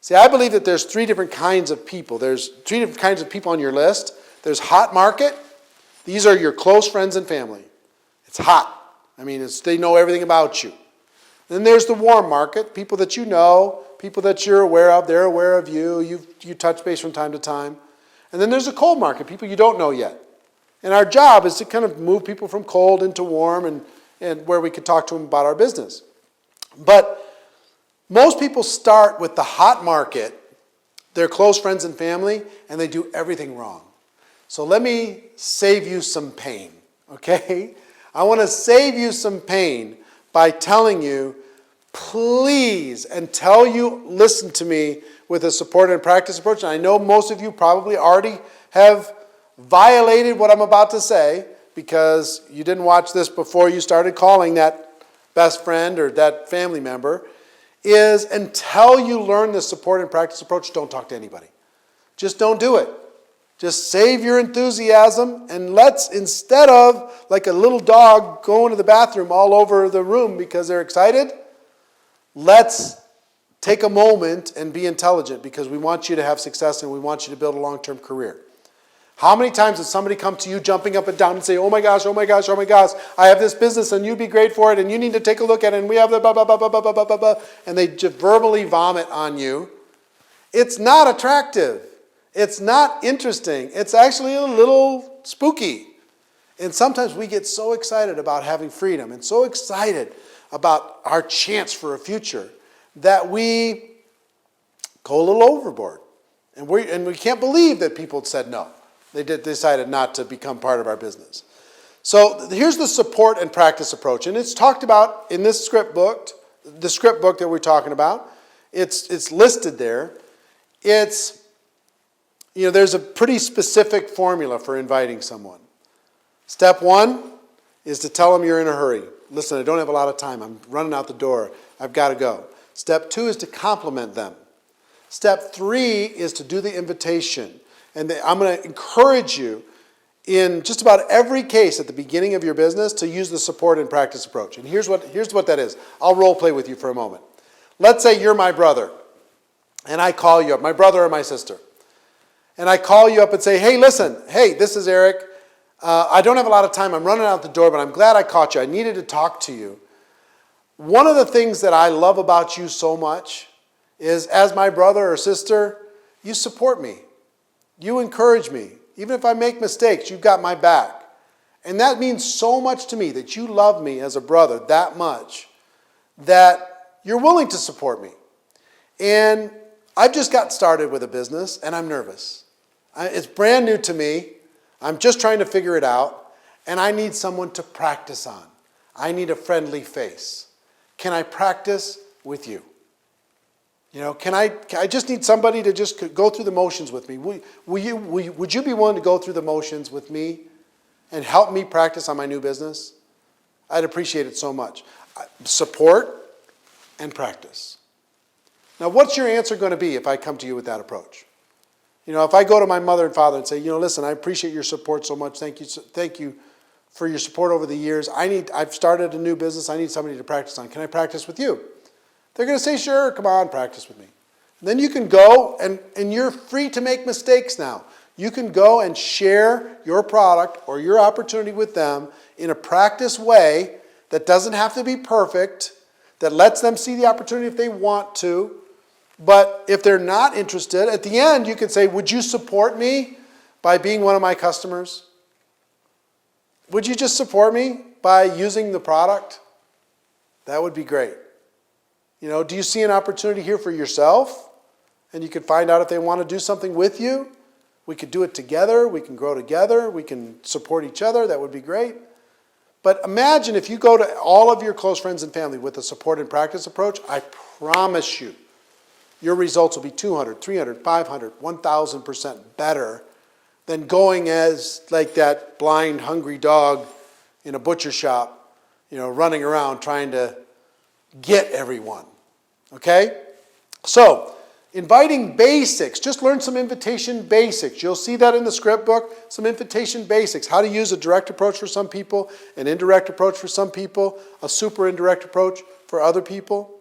See, I believe that there's 3 different kinds of people. There's 3 different kinds of people on your list. There's hot market. These are your close friends and family. It's hot. I mean, they know everything about you. Then there's the warm market, people that you know, people that you're aware of, they're aware of you, you touch base from time to time. And then there's a cold market, people you don't know yet. And our job is to kind of move people from cold into warm and where we could talk to them about our business. But most people start with the hot market, their close friends and family, and they do everything wrong. So let me save you some pain, okay? I want to save you some pain by telling you, please, until you listen to me with a support and practice approach, and I know most of you probably already have violated what I'm about to say because you didn't watch this before you started calling that best friend or that family member, is until you learn the support and practice approach, don't talk to anybody. Just don't do it. Just save your enthusiasm and let's, instead of like a little dog going to the bathroom all over the room because they're excited, let's take a moment and be intelligent because we want you to have success and we want you to build a long-term career. How many times has somebody come to you jumping up and down and say, oh my gosh, oh my gosh, oh my gosh, I have this business and you'd be great for it and you need to take a look at it and we have the blah, blah, blah, blah, blah, blah, blah, blah, blah, and they just verbally vomit on you. It's not attractive. It's not interesting. It's actually a little spooky. And sometimes we get so excited about having freedom and so excited about our chance for a future that we go a little overboard. And we can't believe that people said no. They decided not to become part of our business. So here's the support and practice approach. And it's talked about in this script book, the script book that we're talking about. It's listed there. There's a pretty specific formula for inviting someone. Step 1 is to tell them you're in a hurry. Listen, I don't have a lot of time. I'm running out the door. I've got to go. Step 2 is to compliment them. Step 3 is to do the invitation. And I'm going to encourage you in just about every case at the beginning of your business to use the support and practice approach. And here's what that is. I'll role play with you for a moment. Let's say you're my brother, and I call you up, my brother or my sister. And I call you up and say, hey, listen, hey, this is Eric. I don't have a lot of time. I'm running out the door, but I'm glad I caught you. I needed to talk to you. One of the things that I love about you so much is, as my brother or sister, you support me. You encourage me. Even if I make mistakes, you've got my back. And that means so much to me that you love me as a brother that much that you're willing to support me. And I've just got started with a business and I'm nervous. It's brand new to me. I'm just trying to figure it out. And I need someone to practice on. I need a friendly face. Can I practice with you? I just need somebody to just go through the motions with me. Would you be willing to go through the motions with me and help me practice on my new business? I'd appreciate it so much. Support and practice. Now, what's your answer going to be if I come to you with that approach? If I go to my mother and father and say, listen, I appreciate your support so much. Thank you for your support over the years. I've started a new business. I need somebody to practice on. Can I practice with you? They're going to say, sure, come on, practice with me. And then you can go, and you're free to make mistakes now. You can go and share your product or your opportunity with them in a practice way that doesn't have to be perfect, that lets them see the opportunity if they want to. But if they're not interested, at the end you can say, would you support me by being one of my customers? Would you just support me by using the product? That would be great. Do you see an opportunity here for yourself? And you could find out if they want to do something with you. We could do it together. We can grow together. We can support each other. That would be great. But imagine if you go to all of your close friends and family with a support and practice approach, I promise you, your results will be 200, 300, 500, 1,000% better than going as like that blind, hungry dog in a butcher shop, running around trying to get everyone. Okay? So, inviting basics. Just learn some invitation basics. You'll see that in the script book, some invitation basics. How to use a direct approach for some people, an indirect approach for some people, a super indirect approach for other people.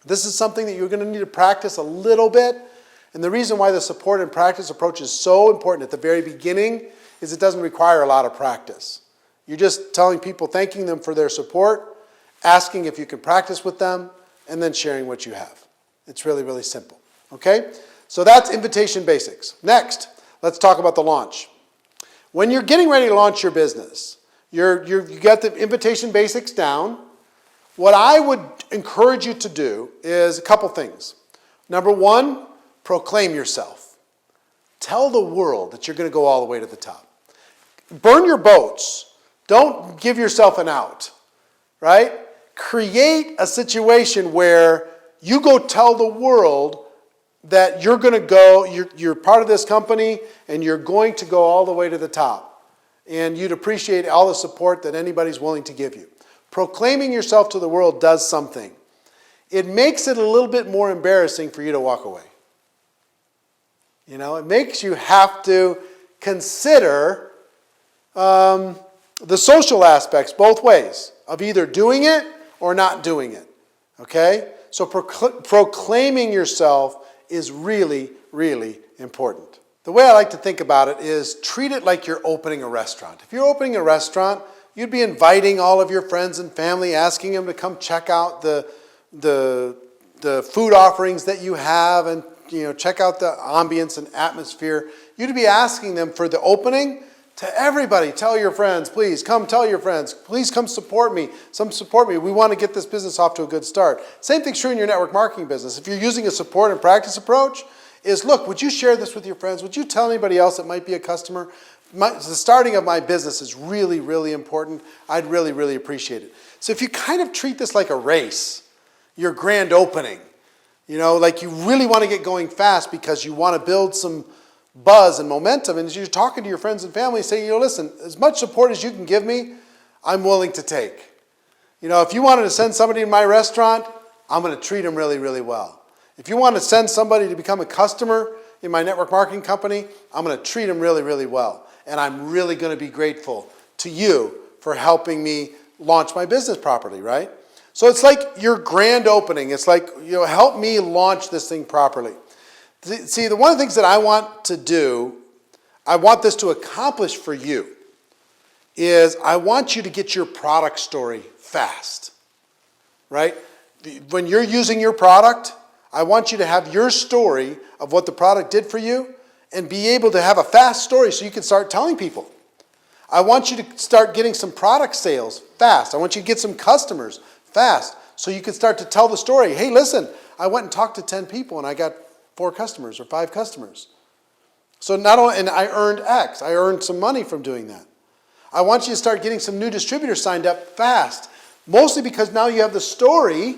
This is something that you're going to need to practice a little bit. And the reason why the support and practice approach is so important at the very beginning is it doesn't require a lot of practice. You're just telling people, thanking them for their support, asking if you can practice with them, and then sharing what you have. It's really, really simple. Okay? So that's invitation basics. Next, let's talk about the launch. When you're getting ready to launch your business, you got the invitation basics down. What I would encourage you to do is a couple things. Number 1, proclaim yourself. Tell the world that you're going to go all the way to the top. Burn your boats. Don't give yourself an out. Right? Create a situation where you go tell the world that you're going to go, you're part of this company, and you're going to go all the way to the top. And you'd appreciate all the support that anybody's willing to give you. Proclaiming yourself to the world does something. It makes it a little bit more embarrassing for you to walk away. It makes you have to consider the social aspects both ways of either doing it or not doing it. Okay? So proclaiming yourself is really, really important. The way I like to think about it is treat it like you're opening a restaurant. If you're opening a restaurant, you'd be inviting all of your friends and family, asking them to come check out the food offerings that you have and check out the ambience and atmosphere. You'd be asking them for the opening to everybody. Tell your friends, please come tell your friends. Please come support me. Support me. We want to get this business off to a good start. Same thing's true in your network marketing business. If you're using a support and practice approach, is look, would you share this with your friends? Would you tell anybody else that might be a customer? The starting of my business is really, really important. I'd really, really appreciate it. So if you kind of treat this like a race, your grand opening, like you really want to get going fast because you want to build some buzz and momentum, and as you're talking to your friends and family, saying, listen, as much support as you can give me, I'm willing to take. If you wanted to send somebody to my restaurant, I'm going to treat them really, really well. If you want to send somebody to become a customer in my network marketing company, I'm going to treat them really, really well. And I'm really going to be grateful to you for helping me launch my business properly, right? So it's like your grand opening. It's like, help me launch this thing properly. See, one of the things that I want to do, I want this to accomplish for you, is I want you to get your product story fast, right? When you're using your product, I want you to have your story of what the product did for you and be able to have a fast story so you can start telling people. I want you to start getting some product sales fast. I want you to get some customers fast so you can start to tell the story. Hey, listen, I went and talked to 10 people and I got 4 customers or 5 customers. So not only, and I earned X, I earned some money from doing that. I want you to start getting some new distributors signed up fast, mostly because now you have the story.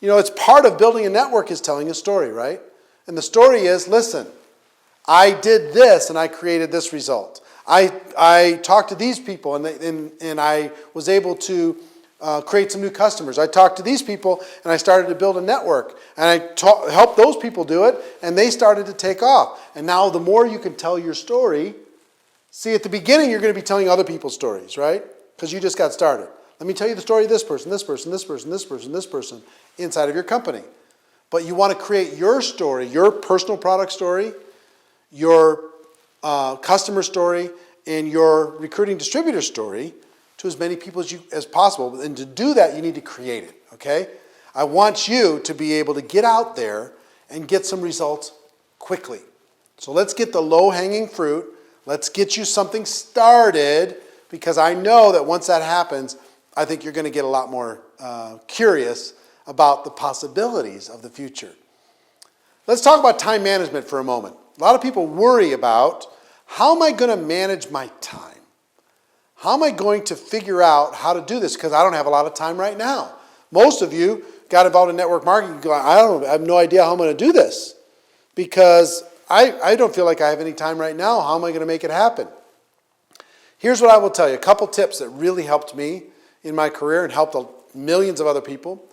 It's part of building a network is telling a story, right? And the story is, listen, I did this and I created this result. I talked to these people and I was able to create some new customers. I talked to these people and I started to build a network. And I helped those people do it and they started to take off. And now the more you can tell your story, see, at the beginning you're going to be telling other people's stories, right? Because you just got started. Let me tell you the story of this person, this person, this person, this person, this person inside of your company. But you want to create your story, your personal product story, your customer story, and your recruiting distributor story to as many people as possible. And to do that, you need to create it, okay? I want you to be able to get out there and get some results quickly. So let's get the low-hanging fruit. Let's get you something started, because I know that once that happens, I think you're going to get a lot more curious about the possibilities of the future. Let's talk about time management for a moment. A lot of people worry about, how am I going to manage my time? How am I going to figure out how to do this? Because I don't have a lot of time right now. Most of you got involved in network marketing going, I have no idea how I'm going to do this because I don't feel like I have any time right now. How am I going to make it happen? Here's what I will tell you. A couple tips that really helped me in my career and helped millions of other people.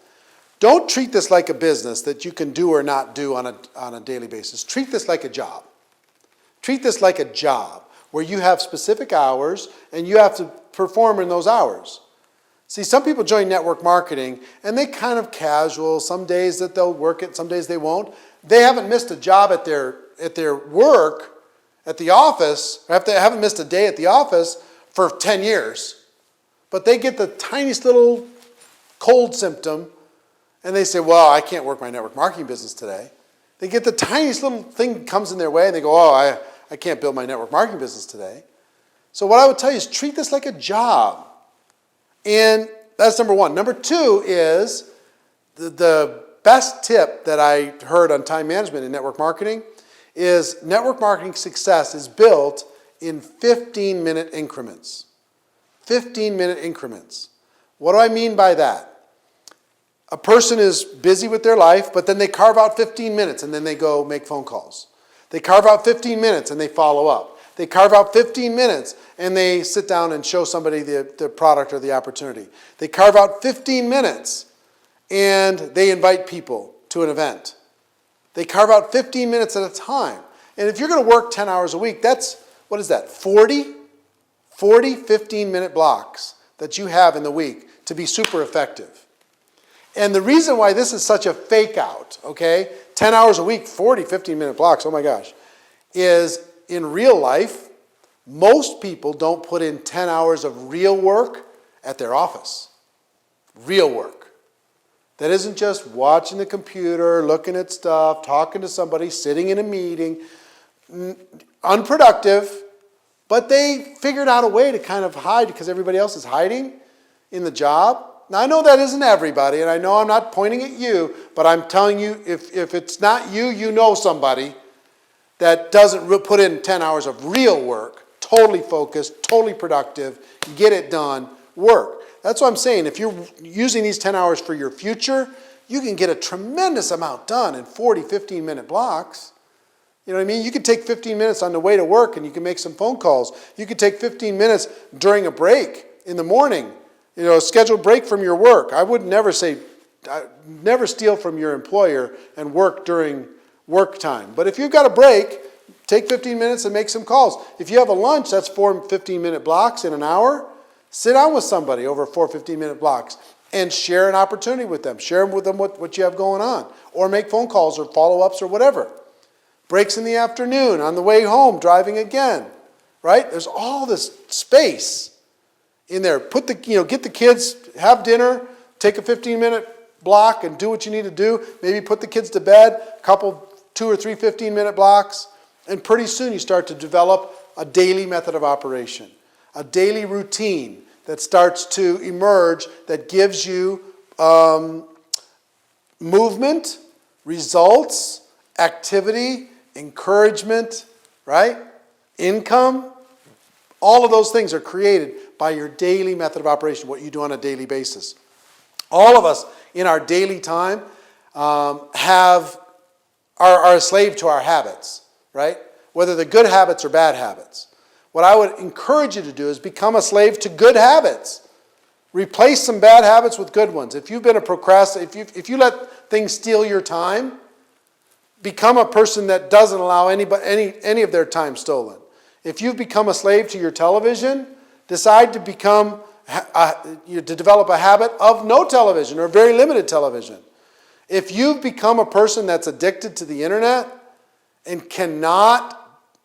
Don't treat this like a business that you can do or not do on a daily basis. Treat this like a job. Treat this like a job where you have specific hours and you have to perform in those hours. See, some people join network marketing and they kind of casual. Some days that they'll work it, some days they won't. They haven't missed a job at their work, at the office, or they haven't missed a day at the office for 10 years. But they get the tiniest little cold symptom and they say, well, I can't work my network marketing business today. They get the tiniest little thing comes in their way and they go, oh, I can't build my network marketing business today. So what I would tell you is treat this like a job. And that's number one. Number two is the best tip that I heard on time management in network marketing is network marketing success is built in 15-minute increments. 15-minute increments. What do I mean by that? A person is busy with their life, but then they carve out 15 minutes and then they go make phone calls. They carve out 15 minutes and they follow up. They carve out 15 minutes and they sit down and show somebody the product or the opportunity. They carve out 15 minutes and they invite people to an event. They carve out 15 minutes at a time. And if you're going to work 10 hours a week, that's what is that, 40 15-minute blocks that you have in the week to be super effective. And the reason why this is such a fake out, okay, 10 hours a week, 40 15-minute blocks, oh my gosh, is in real life, most people don't put in 10 hours of real work at their office. Real work. That isn't just watching the computer, looking at stuff, talking to somebody, sitting in a meeting. Unproductive, but they figured out a way to kind of hide because everybody else is hiding in the job. Now, I know that isn't everybody, and I know I'm not pointing at you, but I'm telling you, if it's not you, you know somebody that doesn't put in 10 hours of real work, totally focused, totally productive, get it done, work. That's what I'm saying. If you're using these 10 hours for your future, you can get a tremendous amount done in 40, 15-minute blocks. You know what I mean? You could take 15 minutes on the way to work and you can make some phone calls. You could take 15 minutes during a break in the morning, you know, a scheduled break from your work. I would never never steal from your employer and work during work time. But if you've got a break, take 15 minutes and make some calls. If you have a lunch, that's 4 15-minute blocks in an hour. Sit down with somebody over 4 15-minute blocks and share an opportunity with them. Share with them what you have going on. Or make phone calls or follow-ups or whatever. Breaks in the afternoon, on the way home, driving again. Right? There's all this space in there. Get the kids, have dinner, take a 15-minute block and do what you need to do. Maybe put the kids to bed, a couple, 2 or 3 15-minute blocks. And pretty soon you start to develop a daily method of operation. A daily routine that starts to emerge that gives you movement, results, activity, encouragement, right? Income. All of those things are created by your daily method of operation, what you do on a daily basis. All of us in our daily time are a slave to our habits, right? Whether they're good habits or bad habits. What I would encourage you to do is become a slave to good habits. Replace some bad habits with good ones. If you've been a procrastinator, if you let things steal your time, become a person that doesn't allow any of their time stolen. If you've become a slave to your television, decide to develop a habit of no television or very limited television. If you've become a person that's addicted to the internet and cannot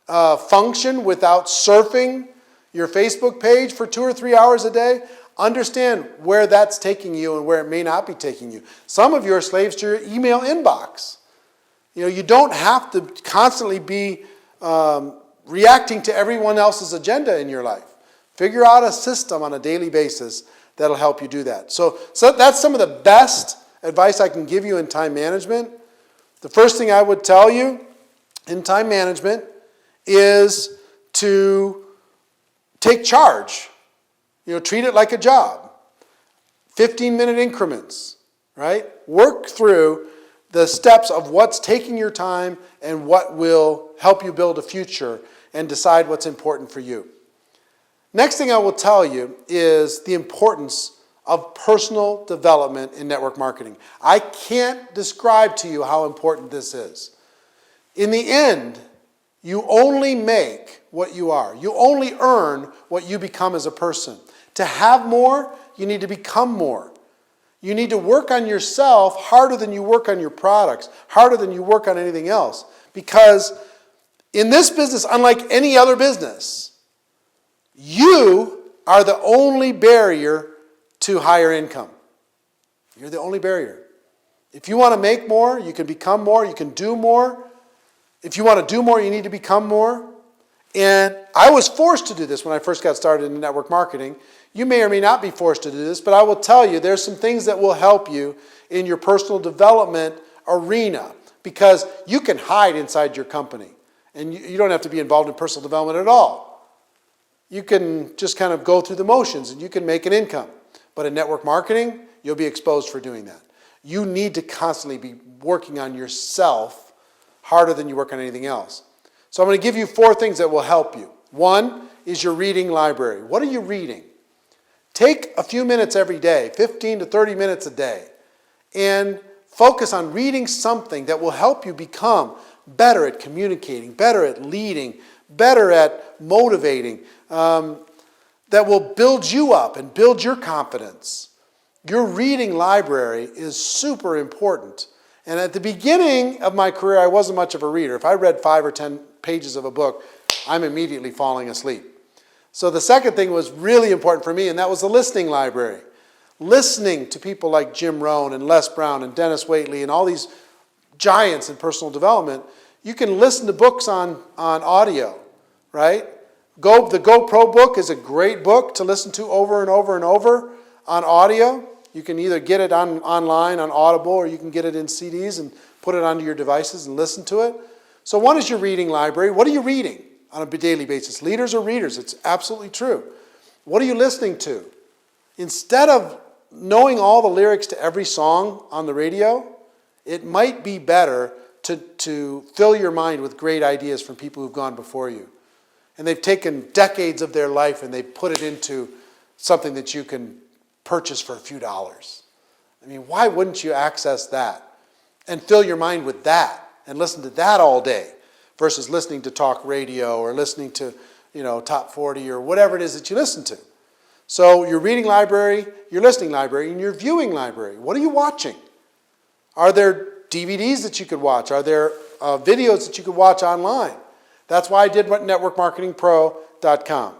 function without surfing your Facebook page for 2 or 3 hours a day, understand where that's taking you and where it may not be taking you. Some of you are slaves to your email inbox. You don't have to constantly be reacting to everyone else's agenda in your life. Figure out a system on a daily basis that'll help you do that. So that's some of the best advice I can give you in time management. The first thing I would tell you in time management is to take charge. Treat it like a job. 15-minute increments, right? Work through the steps of what's taking your time and what will help you build a future and decide what's important for you. Next thing I will tell you is the importance of personal development in network marketing. I can't describe to you how important this is. In the end, you only make what you are. You only earn what you become as a person. To have more, you need to become more. You need to work on yourself harder than you work on your products, harder than you work on anything else. Because in this business, unlike any other business, you are the only barrier to higher income. You're the only barrier. If you want to make more, you can become more, you can do more. If you want to do more, you need to become more. And I was forced to do this when I first got started in network marketing. You may or may not be forced to do this, but I will tell you there's some things that will help you in your personal development arena because you can hide inside your company and you don't have to be involved in personal development at all. You can just kind of go through the motions and you can make an income. But in network marketing, you'll be exposed for doing that. You need to constantly be working on yourself harder than you work on anything else. So I'm going to give you 4 things that will help you. 1 is your reading library. What are you reading? Take a few minutes every day, 15 to 30 minutes a day, and focus on reading something that will help you become better at communicating, better at leading, better at motivating, that will build you up and build your confidence. Your reading library is super important. And at the beginning of my career, I wasn't much of a reader. If I read 5 or 10 pages of a book, I'm immediately falling asleep. So the second thing was really important for me, and that was the listening library. Listening to people like Jim Rohn and Les Brown and Dennis Waitley and all these giants in personal development. You can listen to books on audio, right? The GoPro book is a great book to listen to over and over and over on audio. You can either get it online on Audible, or you can get it in CDs and put it onto your devices and listen to it. So one is your reading library. What are you reading on a daily basis? Leaders or readers? It's absolutely true. What are you listening to? Instead of knowing all the lyrics to every song on the radio, it might be better to fill your mind with great ideas from people who've gone before you. And they've taken decades of their life and they've put it into something that you can purchase for a few dollars. I mean, why wouldn't you access that and fill your mind with that and listen to that all day versus listening to talk radio or listening to, Top 40 or whatever it is that you listen to? So your reading library, your listening library, and your viewing library. What are you watching? Are there DVDs that you could watch? Are there videos that you could watch online? That's why I did networkmarketingpro.com.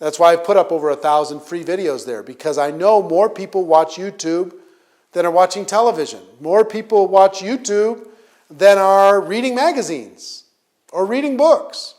That's why I put up over 1,000 free videos there, because I know more people watch YouTube than are watching television. More people watch YouTube than are reading magazines or reading books.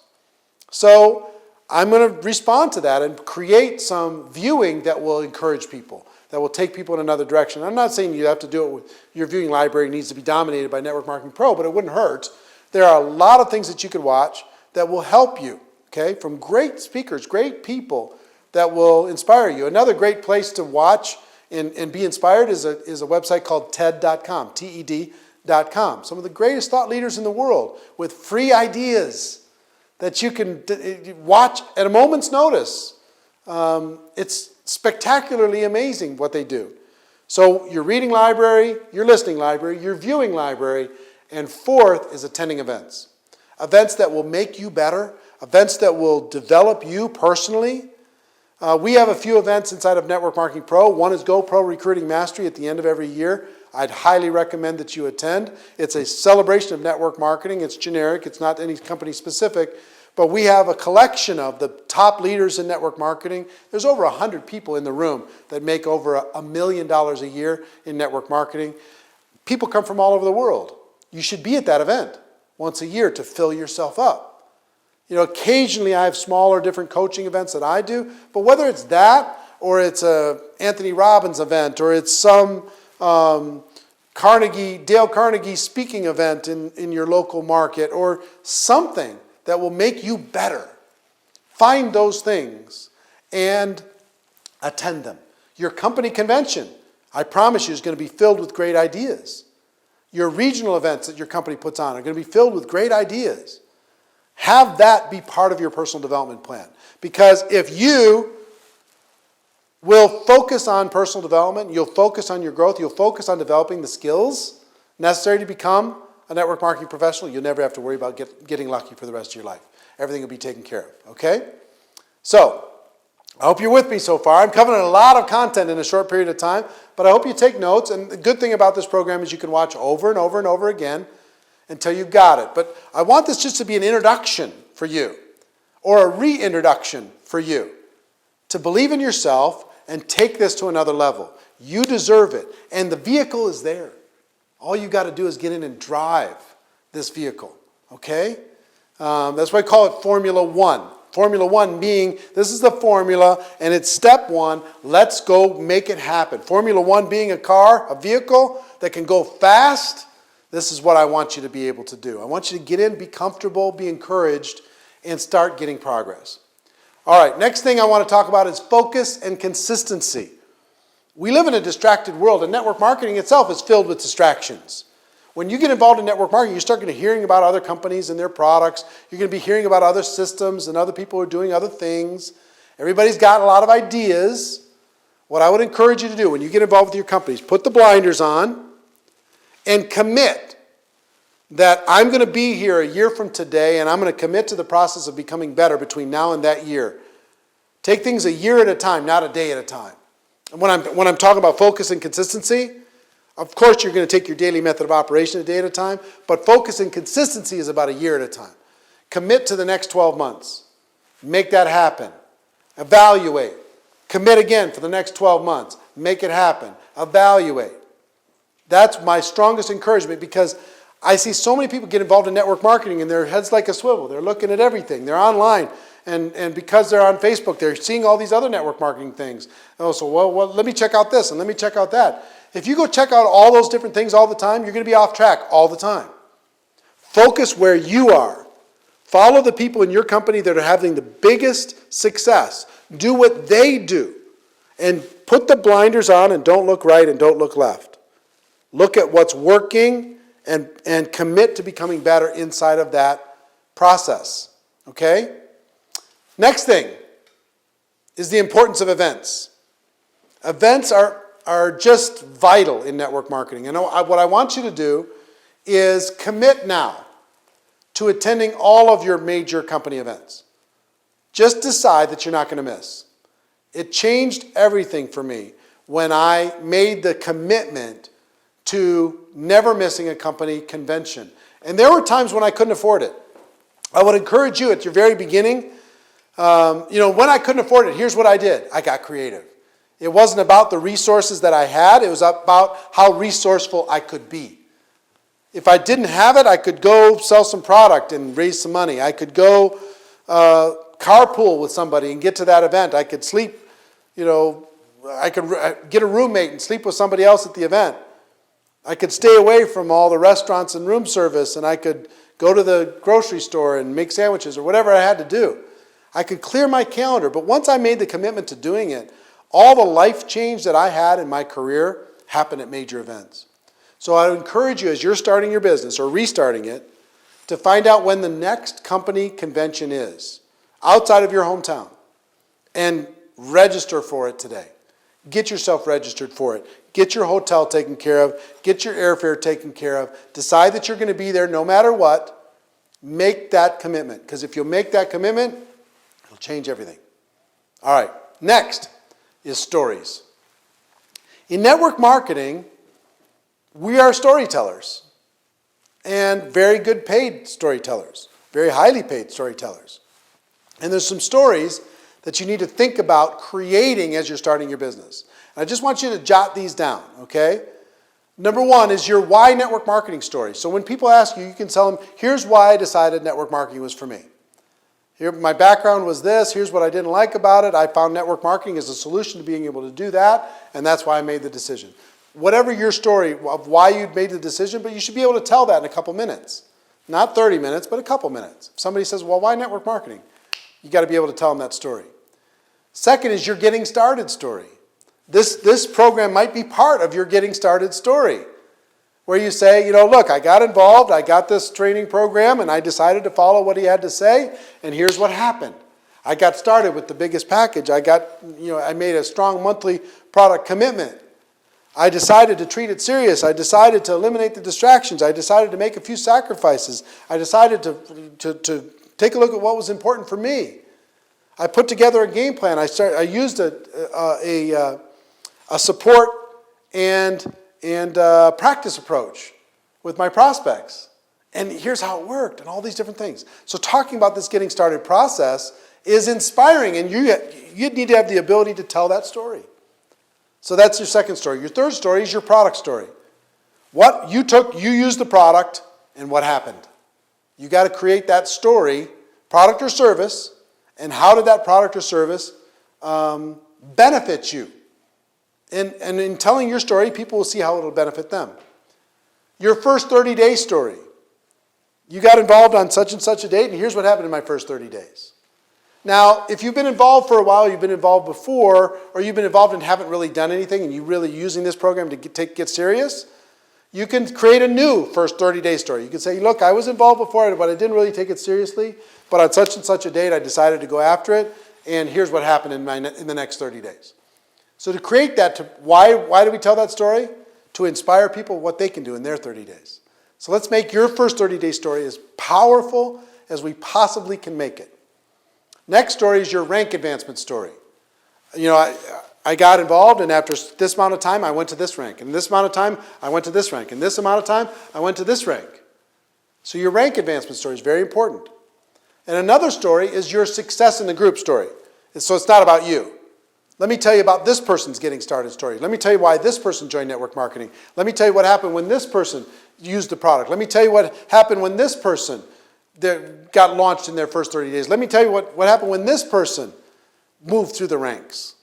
So I'm going to respond to that and create some viewing that will encourage people, that will take people in another direction. I'm not saying you have to do it with your viewing library needs to be dominated by Network Marketing Pro, but it wouldn't hurt. There are a lot of things that you could watch that will help you, okay, from great speakers, great people that will inspire you. Another great place to watch and be inspired is a website called TED.com, TED.com. Some of the greatest thought leaders in the world with free ideas that you can watch at a moment's notice. It's spectacularly amazing what they do. So your reading library, your listening library, your viewing library, and fourth is attending events. Events that will make you better, events that will develop you personally. We have a few events inside of Network Marketing Pro. One is GoPro Recruiting Mastery at the end of every year. I'd highly recommend that you attend. It's a celebration of network marketing. It's generic. It's not any company specific. But we have a collection of the top leaders in network marketing. There's over 100 people in the room that make over $1 million a year in network marketing. People come from all over the world. You should be at that event once a year to fill yourself up. Occasionally I have smaller, different coaching events that I do, but whether it's that or it's a Anthony Robbins event or it's some Dale Carnegie speaking event in your local market or something that will make you better, find those things and attend them. Your company convention, I promise you, is going to be filled with great ideas. Your regional events that your company puts on are going to be filled with great ideas. Have that be part of your personal development plan. Because if you will focus on personal development, you'll focus on your growth, you'll focus on developing the skills necessary to become a network marketing professional, you'll never have to worry about getting lucky for the rest of your life. Everything will be taken care of, okay? So, I hope you're with me so far. I'm covering a lot of content in a short period of time, but I hope you take notes. And the good thing about this program is you can watch over and over and over again until you got it. But I want this just to be an introduction for you, or a reintroduction for you, to believe in yourself and take this to another level. You deserve it, and the vehicle is there. All you got to do is get in and drive this vehicle, okay? That's why I call it Formula One. Formula One being, this is the formula, and it's step one, let's go make it happen. Formula One being a car, a vehicle that can go fast. This is what I want you to be able to do. I want you to get in, be comfortable, be encouraged, and start getting progress. All right, next thing I want to talk about is focus and consistency. We live in a distracted world, and network marketing itself is filled with distractions. When you get involved in network marketing, you start hearing about other companies and their products. You're going to be hearing about other systems and other people who are doing other things. Everybody's got a lot of ideas. What I would encourage you to do when you get involved with your companies, put the blinders on and commit that I'm going to be here a year from today and I'm going to commit to the process of becoming better between now and that year. Take things a year at a time, not a day at a time. And when I'm talking about focus and consistency, of course you're going to take your daily method of operation a day at a time, but focus and consistency is about a year at a time. Commit to the next 12 months. Make that happen. Evaluate. Commit again for the next 12 months. Make it happen. Evaluate. That's my strongest encouragement, because I see so many people get involved in network marketing and their head's like a swivel. They're looking at everything. They're online. And because they're on Facebook, they're seeing all these other network marketing things. Oh, so well, let me check out this and let me check out that. If you go check out all those different things all the time, you're going to be off track all the time. Focus where you are. Follow the people in your company that are having the biggest success. Do what they do. And put the blinders on and don't look right and don't look left. Look at what's working and commit to becoming better inside of that process. Okay? Next thing is the importance of events. Events are just vital in network marketing. And what I want you to do is commit now to attending all of your major company events. Just decide that you're not going to miss. It changed everything for me when I made the commitment to never missing a company convention. And there were times when I couldn't afford it. I would encourage you at your very beginning, when I couldn't afford it, here's what I did. I got creative. It wasn't about the resources that I had. It was about how resourceful I could be. If I didn't have it, I could go sell some product and raise some money. I could go carpool with somebody and get to that event. I could sleep, I could get a roommate and sleep with somebody else at the event. I could stay away from all the restaurants and room service, and I could go to the grocery store and make sandwiches or whatever I had to do. I could clear my calendar, but once I made the commitment to doing it, all the life change that I had in my career happened at major events. So I would encourage you, as you're starting your business or restarting it, to find out when the next company convention is outside of your hometown and register for it today. Get yourself registered for it. Get your hotel taken care of. Get your airfare taken care of. Decide that you're going to be there no matter what. Make that commitment, because if you'll make that commitment, it'll change everything. All right, next is stories. In network marketing, we are storytellers, and very good paid storytellers, very highly paid storytellers. And there's some stories that you need to think about creating as you're starting your business. And I just want you to jot these down, okay? Number one is your why network marketing story. So when people ask you, you can tell them, here's why I decided network marketing was for me. Here, my background was this. Here's what I didn't like about it. I found network marketing as a solution to being able to do that, and that's why I made the decision. Whatever your story of why you made the decision, but you should be able to tell that in a couple minutes. Not 30 minutes, but a couple minutes. If somebody says, well, why network marketing? You got to be able to tell them that story. Second is your getting started story. This program might be part of your getting started story, where you say, look, I got involved, I got this training program, and I decided to follow what he had to say, and here's what happened. I got started with the biggest package. I made a strong monthly product commitment. I decided to treat it serious. I decided to eliminate the distractions. I decided to make a few sacrifices. I decided to take a look at what was important for me. I put together a game plan. I used a support and practice approach with my prospects. And here's how it worked and all these different things. So talking about this getting started process is inspiring, and you need to have the ability to tell that story. So that's your second story. Your third story is your product story. What you used the product, and what happened. You got to create that story, product or service, and how did that product or service benefit you? And in telling your story, people will see how it will benefit them. Your first 30-day story. You got involved on such and such a date, and here's what happened in my first 30 days. Now, if you've been involved for a while, you've been involved before, or you've been involved and haven't really done anything, and you're really using this program to get serious, you can create a new first 30-day story. You can say, look, I was involved before, but I didn't really take it seriously, but on such and such a date, I decided to go after it, and here's what happened in the next 30 days. So to create that, why do we tell that story? To inspire people what they can do in their 30 days. So let's make your first 30-day story as powerful as we possibly can make it. Next story is your rank advancement story. You know, I got involved, and after this amount of time, I went to this rank. And this amount of time, I went to this rank. And this amount of time, I went to this rank. So your rank advancement story is very important. And another story is your success in the group story. So it's not about you. Let me tell you about this person's getting started story. Let me tell you why this person joined network marketing. Let me tell you what happened when this person used the product. Let me tell you what happened when this person got launched in their first 30 days. Let me tell you what happened when this person moved through the ranks.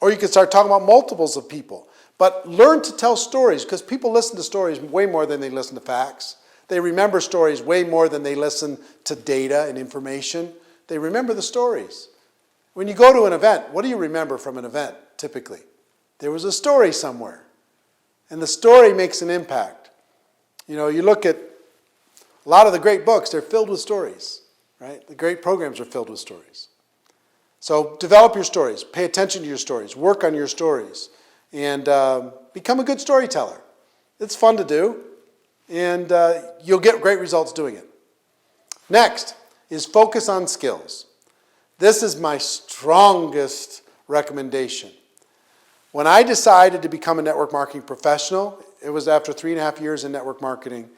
Or you can start talking about multiples of people. But learn to tell stories, because people listen to stories way more than they listen to facts. They remember stories way more than they listen to data and information. They remember the stories. When you go to an event, what do you remember from an event, typically? There was a story somewhere. And the story makes an impact. You know, you look at a lot of the great books, they're filled with stories, right? The great programs are filled with stories. So develop your stories. Pay attention to your stories. Work on your stories. And become a good storyteller. It's fun to do. And you'll get great results doing it. Next is focus on skills. This is my strongest recommendation. When I decided to become a network marketing professional, it was after 3.5 years in network marketing,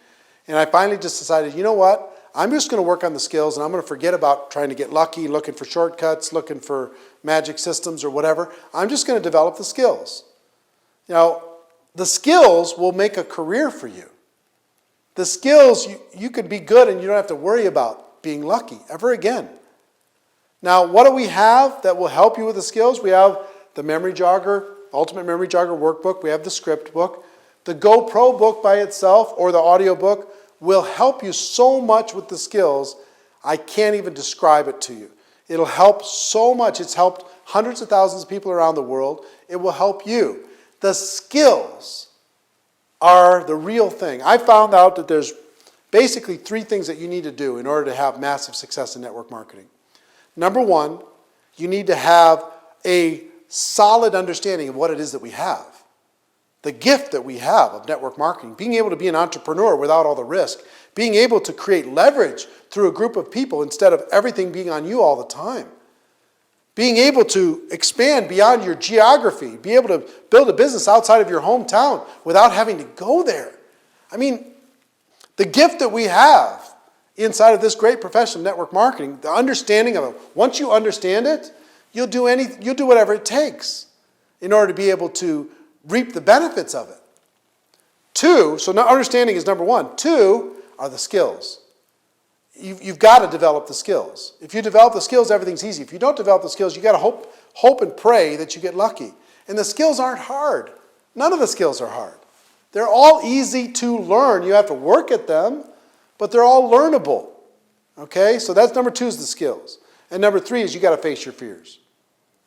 and I finally just decided, you know what? I'm just going to work on the skills, and I'm going to forget about trying to get lucky, looking for shortcuts, looking for magic systems or whatever. I'm just going to develop the skills. You know, the skills will make a career for you. The skills, you could be good and you don't have to worry about being lucky ever again. Now, what do we have that will help you with the skills? We have the Memory Jogger, Ultimate Memory Jogger workbook. We have the script book. The GoPro book by itself, or the audio book, will help you so much with the skills, I can't even describe it to you. It'll help so much. It's helped hundreds of thousands of people around the world. It will help you. The skills are the real thing. I found out that there's basically 3 things that you need to do in order to have massive success in network marketing. Number 1, you need to have a solid understanding of what it is that we have. The gift that we have of network marketing, being able to be an entrepreneur without all the risk, being able to create leverage through a group of people instead of everything being on you all the time. Being able to expand beyond your geography, be able to build a business outside of your hometown without having to go there. I mean, the gift that we have inside of this great profession of network marketing, the understanding of it, once you understand it, you'll do whatever it takes in order to be able to reap the benefits of it. 2, so now understanding is number 1. 2 are the skills. You've got to develop the skills. If you develop the skills, everything's easy. If you don't develop the skills, you've got to hope and pray that you get lucky. And the skills aren't hard. None of the skills are hard. They're all easy to learn. You have to work at them, but they're all learnable. Okay? So that's number 2 is the skills. And number 3 is you got to face your fears.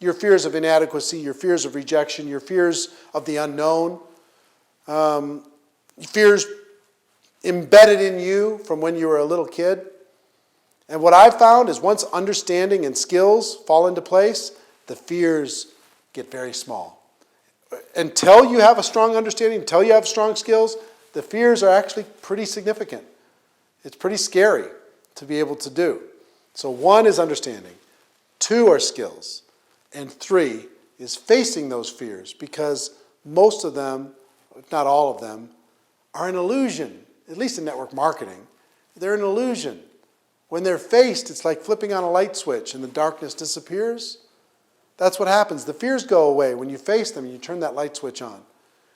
Your fears of inadequacy, your fears of rejection, your fears of the unknown, fears embedded in you from when you were a little kid. And what I've found is once understanding and skills fall into place, the fears get very small. Until you have a strong understanding, until you have strong skills, the fears are actually pretty significant. It's pretty scary to be able to do. So 1 is understanding, 2 are skills, and 3 is facing those fears, because most of them, if not all of them, are an illusion, at least in network marketing. They're an illusion. When they're faced, it's like flipping on a light switch and the darkness disappears. That's what happens. The fears go away when you face them and you turn that light switch on.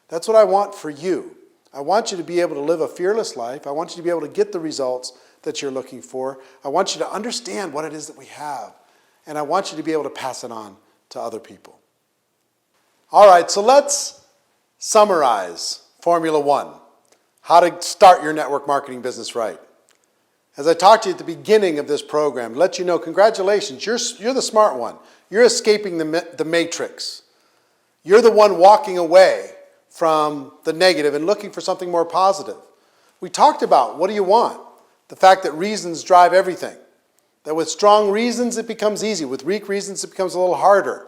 That's what I want for you. I want you to be able to live a fearless life. I want you to be able to get the results that you're looking for. I want you to understand what it is that we have. And I want you to be able to pass it on to other people. All right, so let's summarize Formula 1. How to start your network marketing business right. As I talked to you at the beginning of this program, to let you know, congratulations, you're the smart one. You're escaping the matrix. You're the one walking away from the negative and looking for something more positive. We talked about what do you want? The fact that reasons drive everything. That with strong reasons it becomes easy. With weak reasons it becomes a little harder.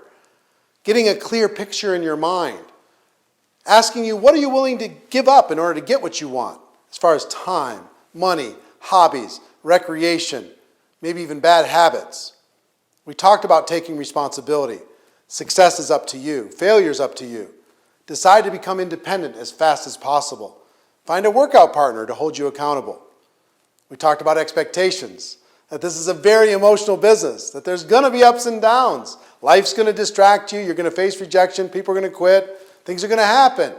Getting a clear picture in your mind. Asking you, what are you willing to give up in order to get what you want? As far as time, money, hobbies, recreation, maybe even bad habits. We talked about taking responsibility. Success is up to you. Failure is up to you. Decide to become independent as fast as possible. Find a workout partner to hold you accountable. We talked about expectations, that this is a very emotional business, that there's going to be ups and downs. Life's going to distract you. You're going to face rejection. People are going to quit. Things are going to happen.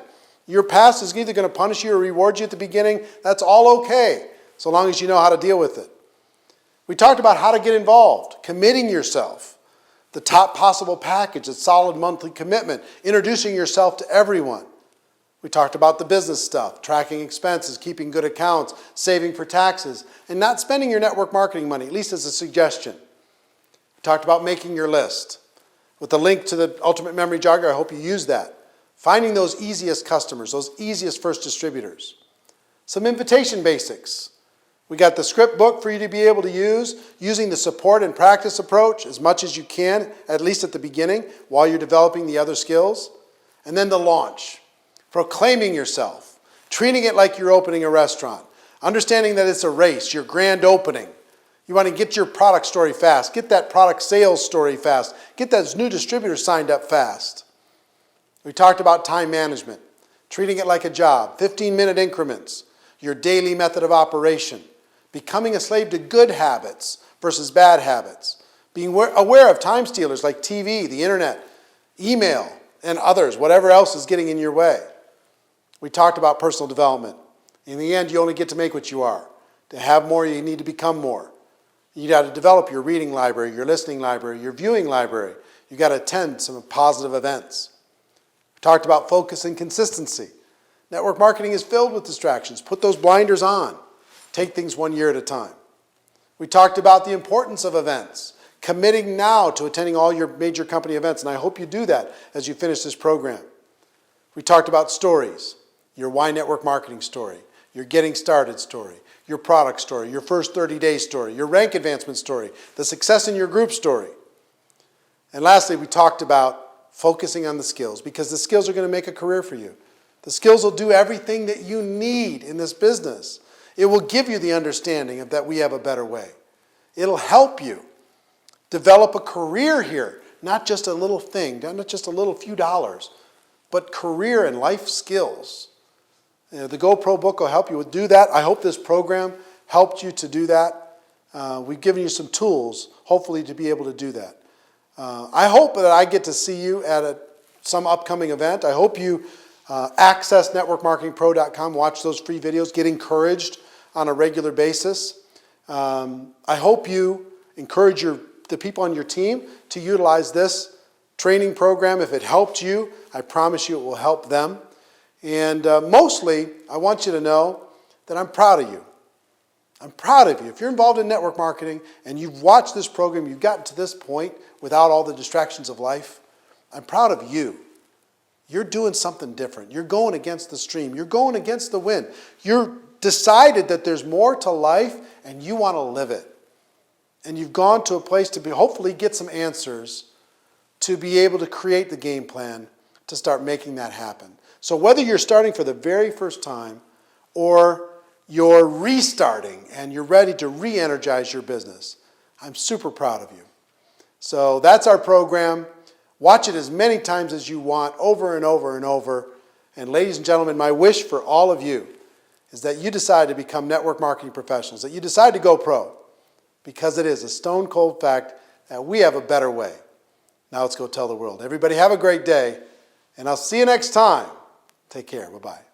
Your past is either going to punish you or reward you at the beginning. That's all okay, so long as you know how to deal with it. We talked about how to get involved, committing yourself, the top possible package, a solid monthly commitment, introducing yourself to everyone. We talked about the business stuff, tracking expenses, keeping good accounts, saving for taxes, and not spending your network marketing money, at least as a suggestion. We talked about making your list. With the link to the Ultimate Memory Jogger, I hope you use that. Finding those easiest customers, those easiest first distributors. Some invitation basics. We got the script book for you to be able to use, using the support and practice approach as much as you can, at least at the beginning, while you're developing the other skills. And then the launch. Proclaiming yourself. Treating it like you're opening a restaurant. Understanding that it's a race, your grand opening. You want to get your product story fast. Get that product sales story fast. Get those new distributors signed up fast. We talked about time management, treating it like a job, 15-minute increments, your daily method of operation, becoming a slave to good habits versus bad habits, being aware of time stealers like TV, the internet, email, and others, whatever else is getting in your way. We talked about personal development. In the end, you only get to make what you are. To have more, you need to become more. You got to develop your reading library, your listening library, your viewing library. You got to attend some positive events. We talked about focus and consistency. Network marketing is filled with distractions. Put those blinders on. Take things one year at a time. We talked about the importance of events, committing now to attending all your major company events, and I hope you do that as you finish this program. We talked about stories, your Why Network Marketing story, your Getting Started story, your product story, your first 30-day story, your rank advancement story, the success in your group story. And lastly, we talked about focusing on the skills, because the skills are going to make a career for you. The skills will do everything that you need in this business. It will give you the understanding of that we have a better way. It'll help you develop a career here, not just a little thing, not just a little few dollars, but career and life skills. The GoPro book will help you do that. I hope this program helped you to do that. We've given you some tools, hopefully, to be able to do that. I hope that I get to see you at some upcoming event. I hope you access networkmarketingpro.com, watch those free videos, get encouraged on a regular basis. I hope you encourage the people on your team to utilize this training program. If it helped you, I promise you it will help them. And mostly, I want you to know that I'm proud of you. I'm proud of you. If you're involved in network marketing and you've watched this program, you've gotten to this point without all the distractions of life, I'm proud of you. You're doing something different. You're going against the stream. You're going against the wind. You're decided that there's more to life and you want to live it. And you've gone to a place to hopefully get some answers to be able to create the game plan to start making that happen. So whether you're starting for the very first time or you're restarting and you're ready to re-energize your business, I'm super proud of you. So that's our program. Watch it as many times as you want, over and over and over. And ladies and gentlemen, my wish for all of you is that you decide to become network marketing professionals, that you decide to go pro, because it is a stone cold fact that we have a better way. Now let's go tell the world. Everybody have a great day, and I'll see you next time. Take care. Bye-bye.